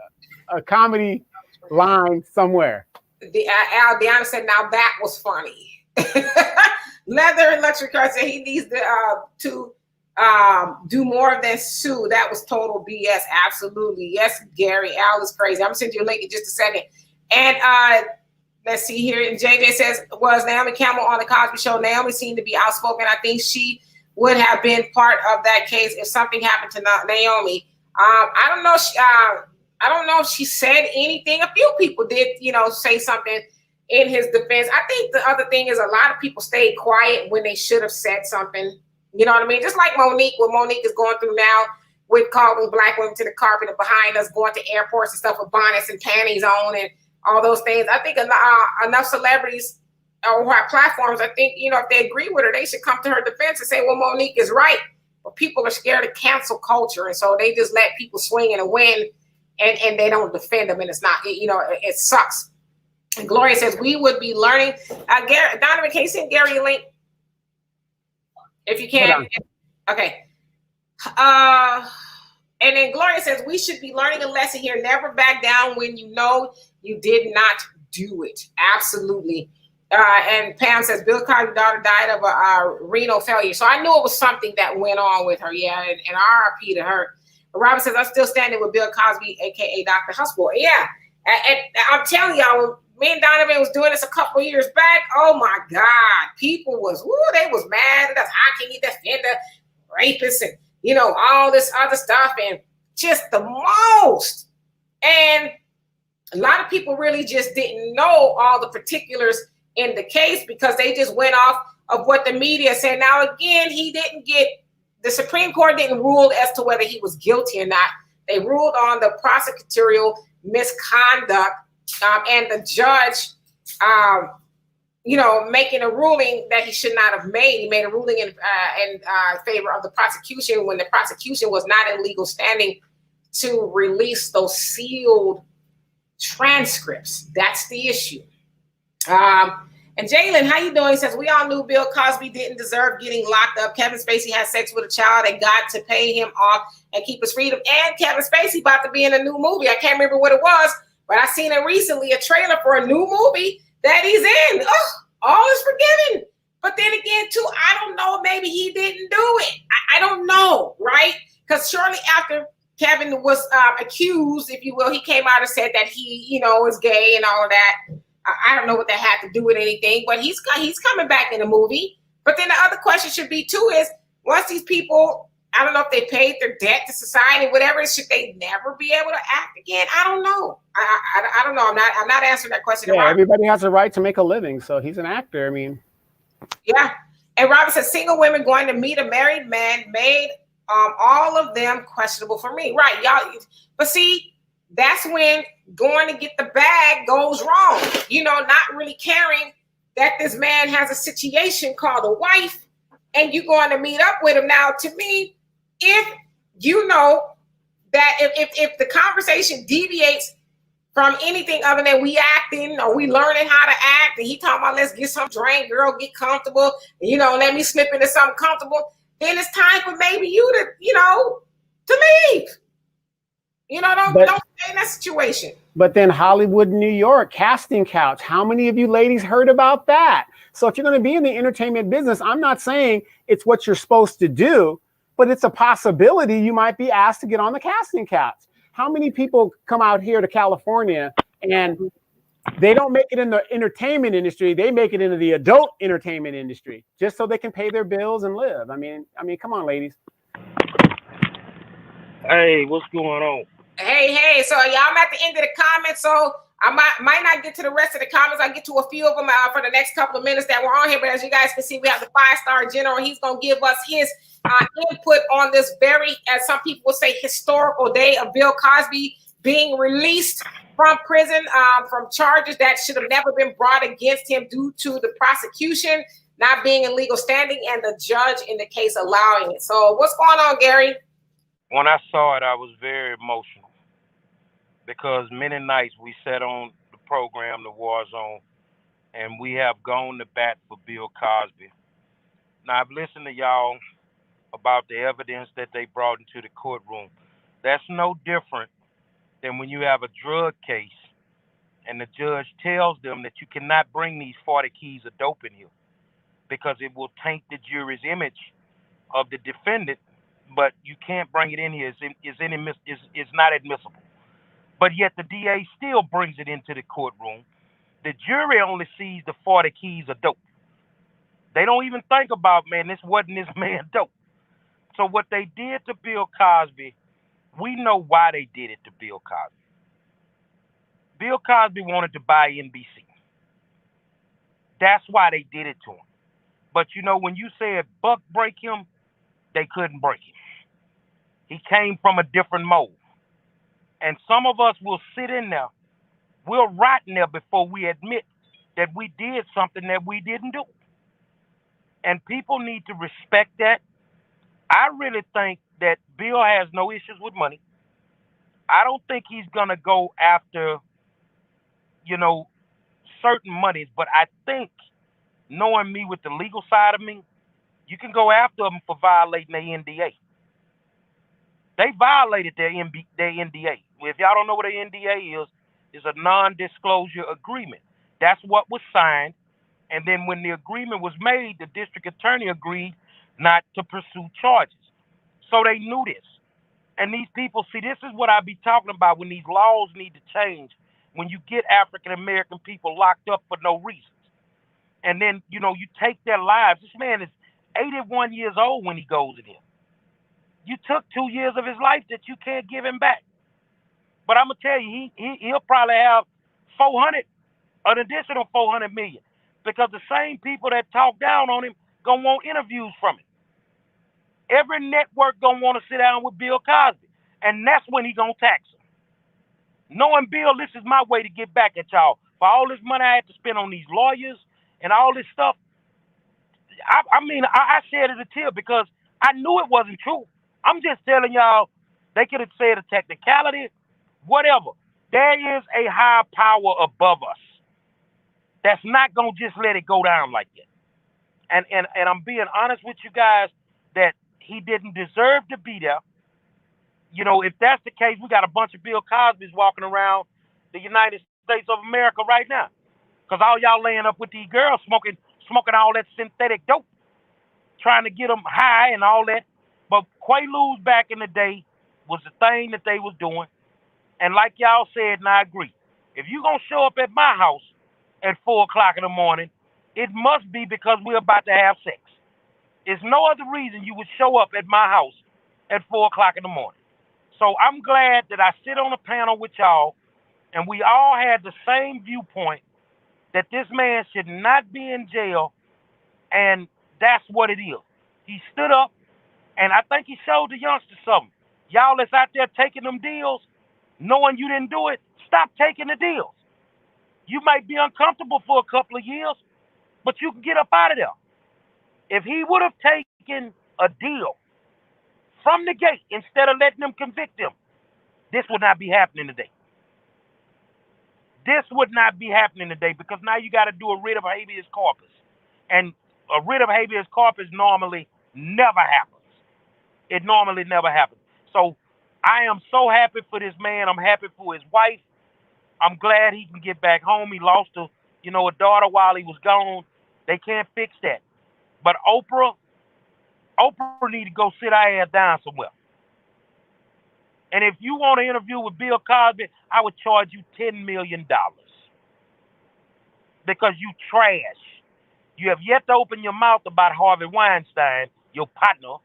A: comedy line somewhere.
B: Al Deanna said, now that was funny. Leather and Luxury Car said he needs to do more than sue. That was total BS. Absolutely. Yes, Gary. Al is crazy. I'm gonna send you a link in just a second. And let's see here. And JJ says, was Naomi Campbell on the Cosby Show? Naomi seemed to be outspoken. I think she would have been part of that case if something happened to Naomi. I don't know. I don't know if she said anything. A few people did, say something in his defense. I think the other thing is a lot of people stayed quiet when they should have said something. You know what I mean? Just like Monique, what Monique is going through now with calling black women to the carpet and behind us, going to airports and stuff with bonnets and panties on and all those things. I think enough celebrities or her platforms, I think, if they agree with her, they should come to her defense and say, well, Monique is right. But people are scared of cancel culture. And so they just let people swing and win and they don't defend them. And it's not, it sucks. And Gloria says, we would be learning. Donovan, can you send Gary a link? If you can. Okay. And then Gloria says, we should be learning a lesson here. Never back down when you know you did not do it. Absolutely. And Pam says, Bill Cosby's daughter died of a renal failure. So I knew it was something that went on with her. Yeah, and RIP to her. But Robin says, I'm still standing with Bill Cosby, a.k.a. Dr. Huxtable. Yeah. And I'm telling y'all, me and Donovan was doing this a couple of years back. Oh, my God. People they was mad at us. How can you defend a rapist and, all this other stuff and just the most. And a lot of people really just didn't know all the particulars in the case because they just went off of what the media said. Now, again, the Supreme Court didn't rule as to whether he was guilty or not. They ruled on the prosecutorial misconduct and the judge, making a ruling that he should not have made. He made a ruling in favor of the prosecution when the prosecution was not in legal standing to release those sealed transcripts. That's the issue. And Jalen, how you doing? He says, we all knew Bill Cosby didn't deserve getting locked up. Kevin Spacey had sex with a child and got to pay him off and keep his freedom. And Kevin Spacey about to be in a new movie. I can't remember what it was, but I seen it recently, a trailer for a new movie that he's in. Oh, all is forgiven But then again, too, I don't know. Maybe he didn't do it. I don't know, right? Because shortly after Kevin was accused, if you will, he came out and said that he, is gay and all of that. I don't know what that had to do with anything, but he's coming back in the movie. But then the other question should be too is once these people, I don't know if they paid their debt to society, whatever, should they never be able to act again? I don't know. I don't know. I'm not answering that question.
A: Yeah, everybody has a right to make a living, so he's an actor. I mean,
B: yeah. And Robert says single women going to meet a married man made all of them questionable for me. Right, y'all. But see, that's when going to get the bag goes wrong. Not really caring that this man has a situation called a wife and you're going to meet up with him. Now, to me, if you know that if the conversation deviates from anything other than we acting or we learning how to act, and he talking about let's get some drink, girl, get comfortable, let me slip into something comfortable, then it's time for maybe you to leave. Don't stay in that situation.
A: But then Hollywood, New York, casting couch. How many of you ladies heard about that? So if you're going to be in the entertainment business, I'm not saying it's what you're supposed to do, but it's a possibility you might be asked to get on the casting couch. How many people come out here to California and they don't make it in the entertainment industry? They make it into the adult entertainment industry just so they can pay their bills and live. I mean, come on, ladies.
C: Hey, what's going on?
B: Hey. So y'all, I'm at the end of the comments, so I might not get to the rest of the comments. I'll get to a few of them for the next couple of minutes that we're on here. But as you guys can see, we have the 5-star general. He's going to give us his input on this very, as some people will say, historical day of Bill Cosby being released from prison from charges that should have never been brought against him due to the prosecution not being in legal standing and the judge in the case allowing it. So what's going on, Gary?
C: When I saw it, I was very emotional because many nights we sat on the program, The War Zone, and we have gone to bat for Bill Cosby. Now, I've listened to y'all about the evidence that they brought into the courtroom. That's no different than when you have a drug case and the judge tells them that you cannot bring these 40 keys of dope in here because it will taint the jury's image of the defendant, but you can't bring it in here. It's not admissible. But yet the DA still brings it into the courtroom. The jury only sees the 40 keys of dope. They don't even think about, man, this wasn't this man dope. So what they did to Bill Cosby, we know why they did it to Bill Cosby. Bill Cosby wanted to buy NBC. That's why they did it to him. But when you said Buck break him, they couldn't break him. He came from a different mold. And some of us will sit in there, we'll rot in there before we admit that we did something that we didn't do. And people need to respect that. I really think that Bill has no issues with money. I don't think he's going to go after, certain monies, but I think, knowing me with the legal side of me, you can go after them for violating their NDA. They violated their NDA. If y'all don't know what an NDA is, it's a non-disclosure agreement. That's what was signed. And then when the agreement was made, the district attorney agreed not to pursue charges. So they knew this. And these people, see, this is what I be talking about when these laws need to change. When you get African-American people locked up for no reasons. And then, you take their lives. This man is 81 years old when he goes in here. You took 2 years of his life that you can't give him back. But I'm going to tell you, he'll probably have 400, an additional 400 million. Because the same people that talk down on him going to want interviews from him. Every network going to want to sit down with Bill Cosby. And that's when he going to tax him. Knowing Bill, this is my way to get back at y'all. For all this money I had to spend on these lawyers and all this stuff. I shed a tear because I knew it wasn't true. I'm just telling y'all, they could have said a technicality, whatever. There is a high power above us that's not going to just let it go down like that. And I'm being honest with you guys that he didn't deserve to be there. If that's the case, we got a bunch of Bill Cosbys walking around the United States of America right now. Because all y'all laying up with these girls smoking smoking all that synthetic dope, trying to get them high and all that. But Quaaludes back in the day was the thing that they was doing. And like y'all said, and I agree, if you're going to show up at my house at 4 o'clock in the morning, it must be because we're about to have sex. There's no other reason you would show up at my house at 4 o'clock in the morning. So I'm glad that I sit on a panel with y'all and we all had the same viewpoint that this man should not be in jail, and that's what it is. He stood up, and I think he showed the youngsters something. Y'all that's out there taking them deals, knowing you didn't do it, stop taking the deals. You might be uncomfortable for a couple of years, but you can get up out of there. If he would have taken a deal from the gate instead of letting them convict him, this would not be happening today. This would not be happening today because now you got to do a writ of habeas corpus. And a writ of habeas corpus normally never happens. It normally never happens. So I am so happy for this man. I'm happy for his wife. I'm glad he can get back home. He lost a daughter while he was gone. They can't fix that. But Oprah need to go sit her ass down somewhere. And if you want to interview with Bill Cosby, I would charge you $10 million because you trash. You have yet to open your mouth about Harvey Weinstein, your partner,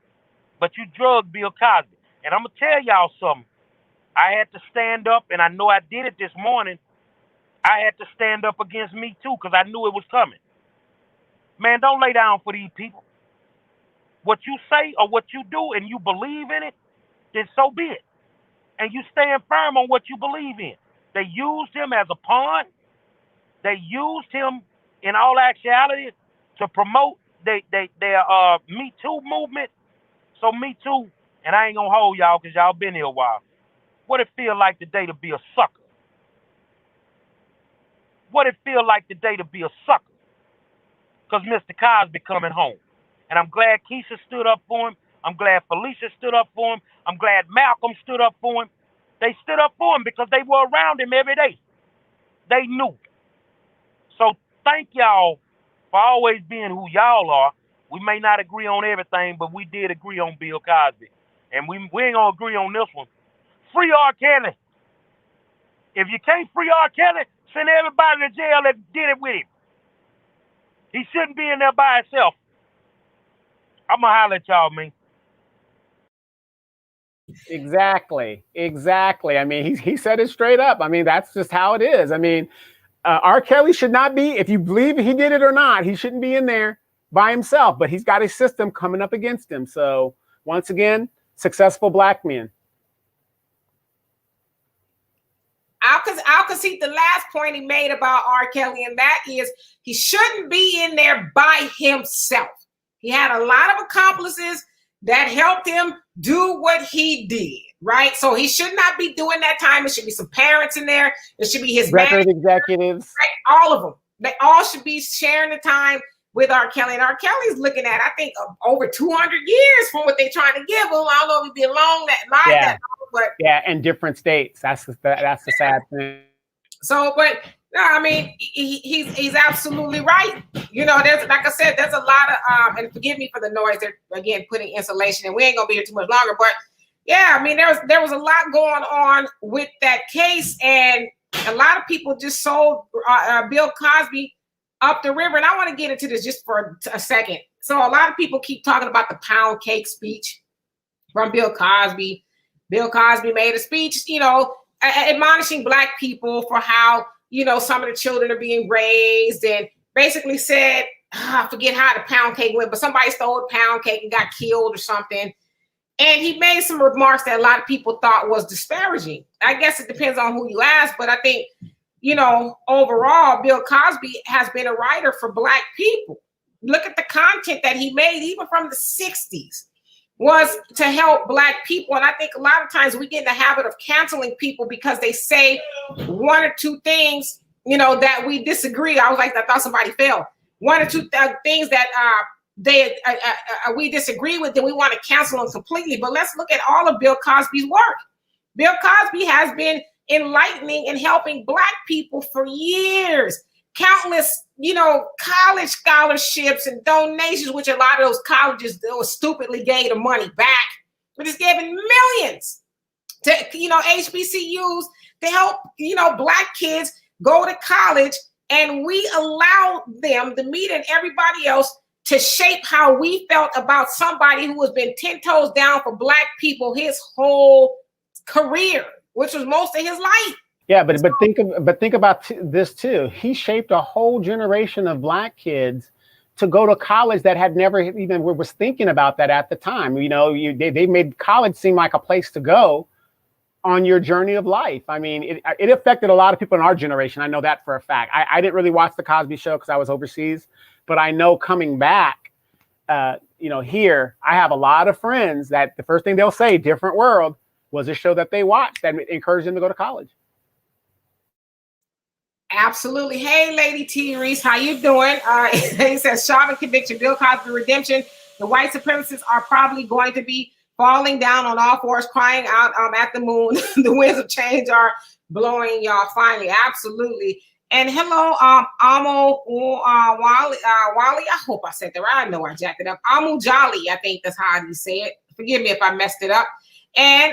C: but you drugged Bill Cosby. And I'm going to tell y'all something. I had to stand up, and I know I did it this morning. I had to stand up against Me Too because I knew it was coming. Man, don't lay down for these people. What you say or what you do and you believe in it, then so be it. And you stand firm on what you believe in. They used him as a pawn. They used him in all actuality to promote their Me Too movement. So Me Too, and I ain't gonna hold y'all because y'all been here a while. What it feel like today to be a sucker? What it feel like today to be a sucker? Because Mr. Cosby coming home. And I'm glad Keisha stood up for him. I'm glad Felicia stood up for him. I'm glad Malcolm stood up for him. They stood up for him because they were around him every day. They knew. So thank y'all for always being who y'all are. We may not agree on everything, but we did agree on Bill Cosby. And we ain't going to agree on this one. Free R. Kelly. If you can't free R. Kelly, send everybody to jail that did it with him. He shouldn't be in there by himself. I'm going to holler at y'all, man.
A: Exactly. I mean, he said it straight up. I mean, that's just how it is. I mean, R. Kelly should not be, if you believe he did it or not, he shouldn't be in there by himself, but he's got a system coming up against him. So once again, successful black men.
B: I'll concede the last point he made about R. Kelly, and that is he shouldn't be in there by himself. He had a lot of accomplices that helped him do what he did, right? So he should not be doing that time. It should be some parents in there. It should be his
A: record executives.
B: Right? All of them. They all should be sharing the time with R. Kelly. And R. Kelly's looking at, I think, over 200 years from what they're trying to give him. I don't know if he'd be along that line that long, but
A: yeah, in different states. That's the sad thing.
B: So, but no, I mean, he's absolutely right. You know, there's, like I said, there's a lot of and forgive me for the noise. They're again putting insulation, and we ain't gonna be here too much longer. But yeah, I mean, there was a lot going on with that case, and a lot of people just sold Bill Cosby up the river. And I want to get into this just for a second. So a lot of people keep talking about the pound cake speech from Bill Cosby. Bill Cosby made a speech, you know, admonishing Black people for how, you know, some of the children are being raised, and basically said, I forget how the pound cake went, but somebody stole a pound cake and got killed or something. And he made some remarks that a lot of people thought was disparaging. I guess it depends on who you ask, but I think, you know, overall, Bill Cosby has been a writer for Black people. Look at the content that he made, even from the 60s, was to help Black people. And I think a lot of times we get in the habit of canceling people because they say one or two things, you know, that we disagree. I thought somebody fell. One or two things that we disagree with, then we want to cancel them completely. But let's look at all of Bill Cosby's work. Bill Cosby has been enlightening and helping Black people for years. countless, college scholarships and donations, which a lot of those colleges stupidly gave the money back. We're just giving millions to, HBCUs to help, Black kids go to college. And we allow them, the media and everybody else, to shape how we felt about somebody who has been 10 toes down for Black people his whole career, which was most of his life.
A: Yeah, but think about this too. He shaped a whole generation of Black kids to go to college that had never even was thinking about that at the time. They made college seem like a place to go on your journey of life. I mean, it affected a lot of people in our generation. I know that for a fact. I didn't really watch the Cosby Show because I was overseas, but I know coming back, here, I have a lot of friends that the first thing they'll say, different world, was a show that they watched that encouraged them to go to college.
B: Absolutely. Hey, Lady T. Reese, how you doing? He says, Chauvin conviction, Bill Cosby redemption. The white supremacists are probably going to be falling down on all fours, crying out at the moon. The winds of change are blowing, y'all. Finally, absolutely. And hello, Amo Wally. I hope I said that right. I know I jacked it up. Amu Jolly, I think that's how you say it. Forgive me if I messed it up. And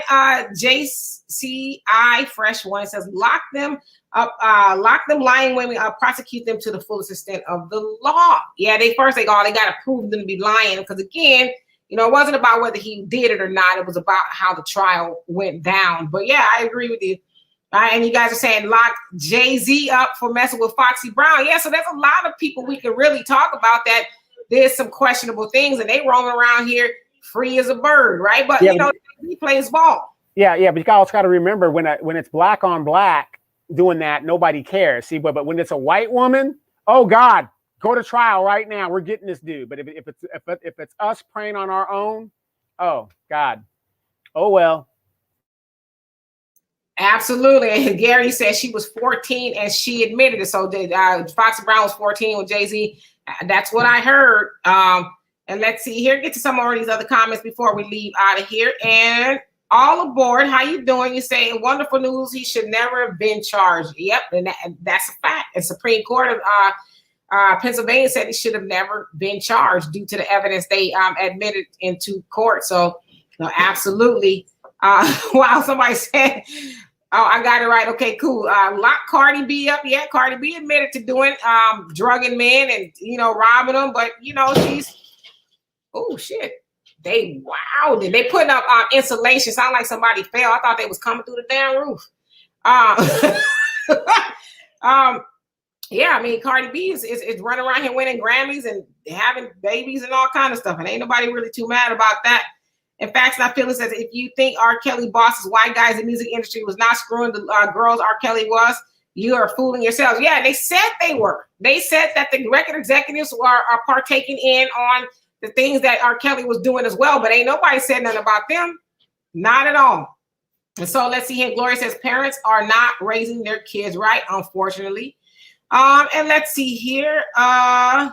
B: JCI Fresh One says, lock them lying women up, prosecute them to the fullest extent of the law. Yeah, they got to prove them to be lying because again, it wasn't about whether he did it or not. It was about how the trial went down. But yeah, I agree with you. And you guys are saying lock Jay-Z up for messing with Foxy Brown. Yeah, so there's a lot of people we can really talk about that did some questionable things and they roaming around here free as a bird, right? But yeah, he plays ball.
A: Yeah, but you also got to remember when it's Black on Black doing that, nobody cares. See, but when it's a white woman, oh God, go to trial right now. We're getting this dude. But if it's us preying on our own, oh God, oh well.
B: Absolutely. And Gary said she was 14 and she admitted it. So Foxy Brown was 14 with Jay-Z. That's what I heard. And let's see here. Get to some more of these other comments before we leave out of here. And all aboard. How you doing? You saying wonderful news. He should never have been charged. Yep, and that's a fact. And Supreme Court of Pennsylvania said he should have never been charged due to the evidence they admitted into court. So absolutely. Wow, somebody said, oh, I got it right. Okay, cool. Lock Cardi B up. Yeah, Cardi B admitted to doing drugging men and robbing them, but she's oh shit. They putting up insulation. Sound like somebody fell. I thought they was coming through the damn roof. Yeah, I mean, Cardi B is running around here winning Grammys and having babies and all kind of stuff, and ain't nobody really too mad about that. In fact, I feel it says if you think R. Kelly bosses white guys in the music industry was not screwing the girls R. Kelly was, you are fooling yourselves. Yeah, they said they were. They said that the record executives are partaking in on the things that R. Kelly was doing as well, but ain't nobody said nothing about them. Not at all. And so let's see here. Gloria says parents are not raising their kids right, unfortunately. And let's see here. And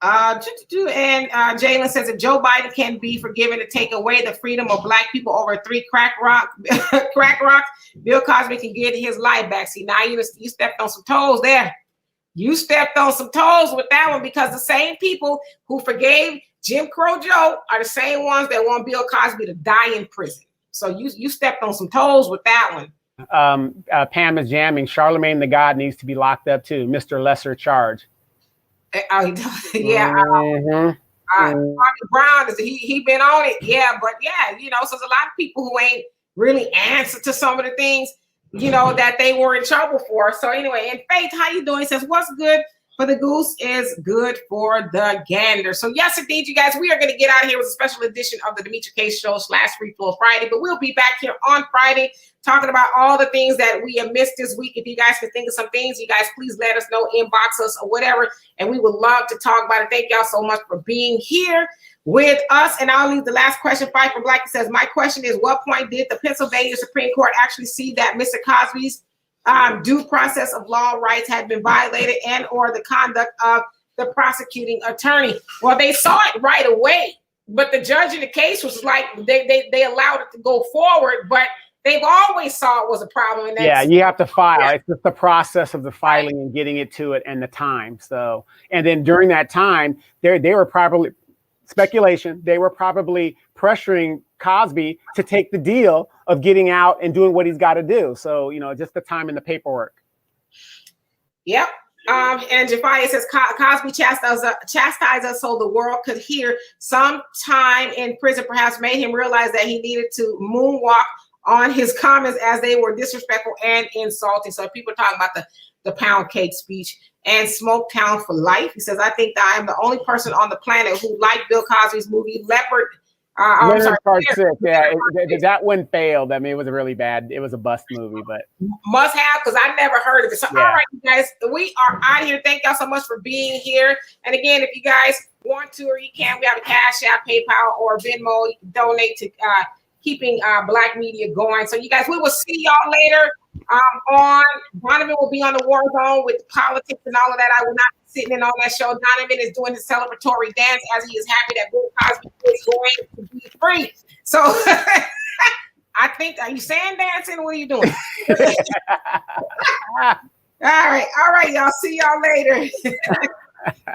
B: Jalen says if Joe Biden can be forgiven to take away the freedom of Black people over 3 crack rocks, Bill Cosby can get his life back. See, now you stepped on some toes there. You stepped on some toes with that one because the same people who forgave Jim Crow Joe are the same ones that want Bill Cosby to die in prison. So you stepped on some toes with that one.
A: Pam is jamming. Charlemagne the God needs to be locked up too. Mr. Lesser Charge.
B: Yeah. Brown he been on it. Yeah, but yeah, so there's a lot of people who ain't really answered to some of the things that they were in trouble for. So anyway, and Faith, how you doing? He says, what's good for the goose is good for the gander. So yes, indeed, you guys, we are going to get out of here with a special edition of the Demetra Case Show / Free Flow Friday, but we'll be back here on Friday talking about all the things that we have missed this week. If you guys can think of some things, you guys please let us know, inbox us or whatever, and we would love to talk about it. Thank y'all so much for being here with us. And I'll leave the last question. Fight for Black. It says, my question is, what point did the Pennsylvania Supreme Court actually see that Mr. Cosby's due process of law rights had been violated and or the conduct of the prosecuting attorney? Well, they saw it right away, but the judge in the case was like, they allowed it to go forward, but they've always saw it was a problem. And
A: yeah, you have to file.
B: Yeah.
A: It's just the process of the filing and getting it to it and the time. So, and then during that time, they were probably, speculation, they were probably pressuring Cosby to take the deal of getting out and doing what he's got to do. So, you know, just the time and the paperwork.
B: Yep. And Jafia says Cosby chastised us so the world could hear. Some time in prison perhaps made him realize that he needed to moonwalk on his comments as they were disrespectful and insulting. So people are talking about the pound cake speech. And Smoketown for life. He says, I think that I am the only person on the planet who liked Bill Cosby's movie Leopard.
A: Leonard Part 6. Yeah, that one failed. I mean, it was a really bad, it was a bust movie, but
B: must have, because I never heard of it. So, all right, you guys, we are out of here. Thank y'all so much for being here. And again, if you guys want to or you can, we have a Cash App, PayPal, or Venmo. You can donate to keeping Black media going. So, you guys, we will see y'all later. On Donovan will be on the war zone with politics and all of that. I will not be sitting in on that show. Donovan is doing his celebratory dance as he is happy that Bill Cosby is going to be free. So I think, are you saying dancing? What are you doing? All right, y'all. See y'all later.